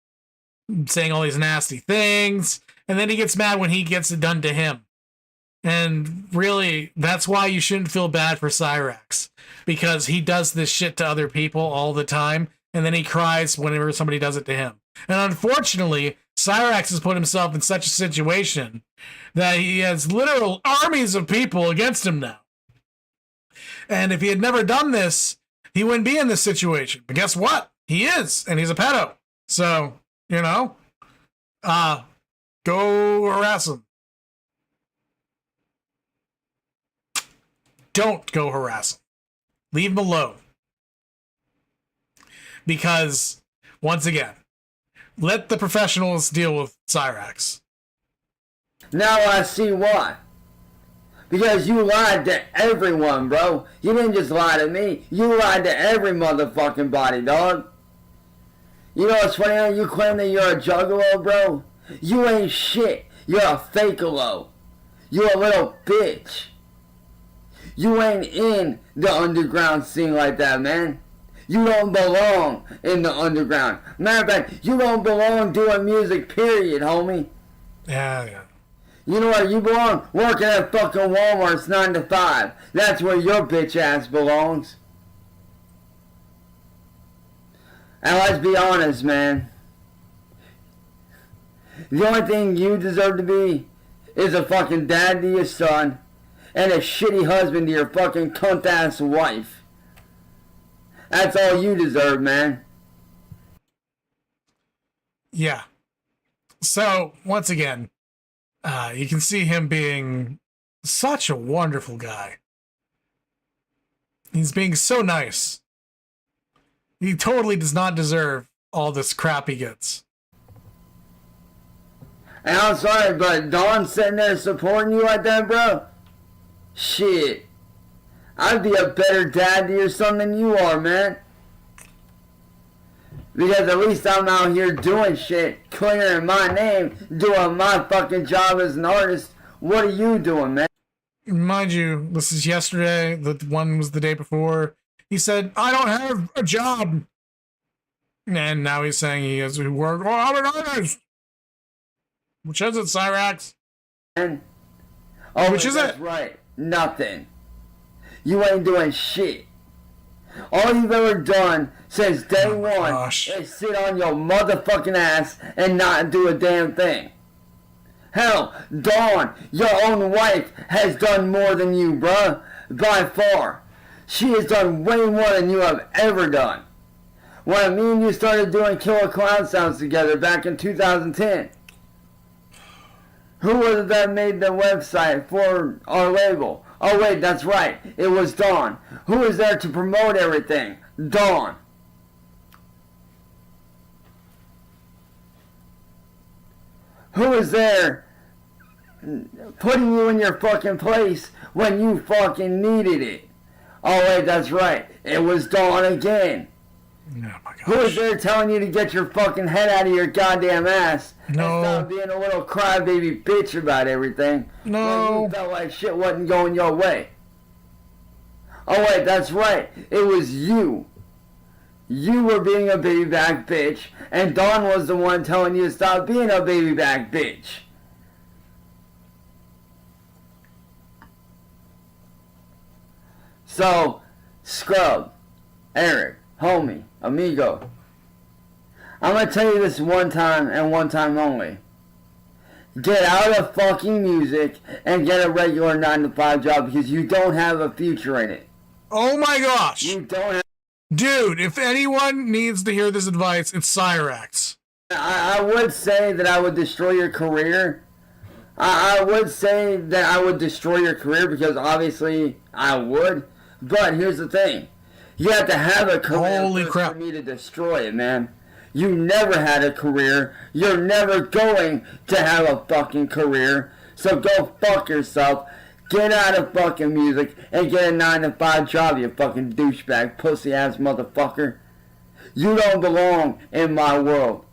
saying all these nasty things, and then he gets mad when he gets it done to him. And really, that's why you shouldn't feel bad for Cyraxx, because he does this shit to other people all the time, and then he cries whenever somebody does it to him. And unfortunately, Cyraxx has put himself in such a situation that he has literal armies of people against him now. And if he had never done this, he wouldn't be in this situation. But guess what? He is, and he's a pedo. So, you know, go harass him. Don't go harass him. Leave him alone. Because, once again, let the professionals deal with Cyraxx. Now I see why. Because you lied to everyone, bro. You didn't just lie to me. You lied to every motherfucking body, dog. You know what's funny? You claim that you're a juggalo, bro. You ain't shit. You're a fake-alo. You're a little bitch. You ain't in the underground scene like that, man. You don't belong in the underground. Matter of fact, you don't belong doing music, period, homie. Yeah. You know where you belong? Working at fucking Walmart's 9 to 5. That's where your bitch ass belongs. And let's be honest, man. The only thing you deserve to be is a fucking dad to your son and a shitty husband to your fucking cunt ass wife. That's all you deserve, man. Yeah. So, once again, you can see him being such a wonderful guy. He's being so nice. He totally does not deserve all this crap he gets. And I'm sorry, but Dawn's sitting there supporting you like that, bro? Shit. I'd be a better dad to your son than you are, man. Because at least I'm out here doing shit, clearing my name, doing my fucking job as an artist. What are you doing, man? mind you, this is yesterday. The one was the day before. He said, I don't have a job. And now he's saying he has to work. Oh, I'm an artist. Which is it, Cyraxx? And which is that's it? Right. Nothing. You ain't doing shit. All you've ever done since day one is sit on your motherfucking ass and not do a damn thing. Hell, Dawn, your own wife, has done more than you, bruh. By far. She has done way more than you have ever done. When me and you started doing Killer Clown Sounds together back in 2010. Who was it that made the website for our label? Oh wait, that's right. It was Dawn. Who was there to promote everything? Dawn. Who was there putting you in your fucking place when you fucking needed it? Oh wait, that's right. It was Dawn again. Oh my gosh. Who was there telling you to get your fucking head out of your goddamn ass? No. And stop being a little crybaby bitch about everything. No. When you felt like shit wasn't going your way. Oh wait, that's right. It was you. You were being a baby back bitch, and Dawn was the one telling you to stop being a baby back bitch. So, Scrub, Eric, homie, amigo, I'm gonna tell you this one time and one time only. Get out of fucking music and get a regular 9-to-5 job because you don't have a future in it. Oh my gosh. You don't have... Dude, if anyone needs to hear this advice, it's Cyraxx. I would say that I would destroy your career. I would say that I would destroy your career because obviously I would. But here's the thing. You have to have a career Holy crap. for me to destroy it, man. You never had a career. You're never going to have a fucking career. So go fuck yourself. Get out of fucking music and get a 9-to-5 job, you fucking douchebag, pussy-ass motherfucker. You don't belong in my world.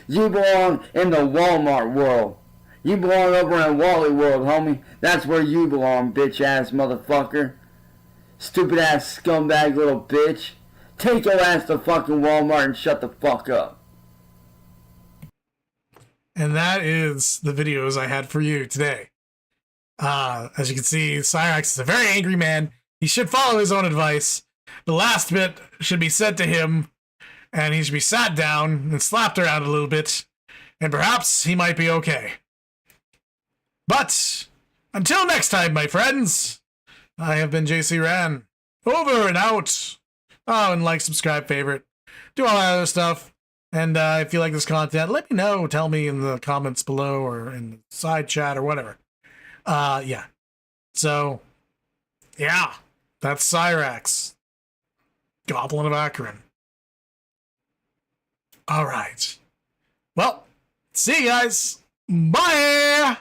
You belong in the Walmart world. You belong over in Wally world, homie. That's where you belong, bitch-ass motherfucker. Stupid-ass scumbag little bitch. Take your ass to fucking Walmart and shut the fuck up. And that is the videos I had for you today. As you can see, Cyraxx is a very angry man. He should follow his own advice. The last bit should be said to him, and he should be sat down and slapped around a little bit, and perhaps he might be okay. But until next time, my friends, I have been Jayce Reacts. Over and out. Oh, and like, subscribe, favorite, do all that other stuff. And if you like this content, let me know. Tell me in the comments below or in the side chat or whatever. Yeah. So, yeah, that's Cyraxx, Goblin of Akron. All right. Well, see you guys. Bye.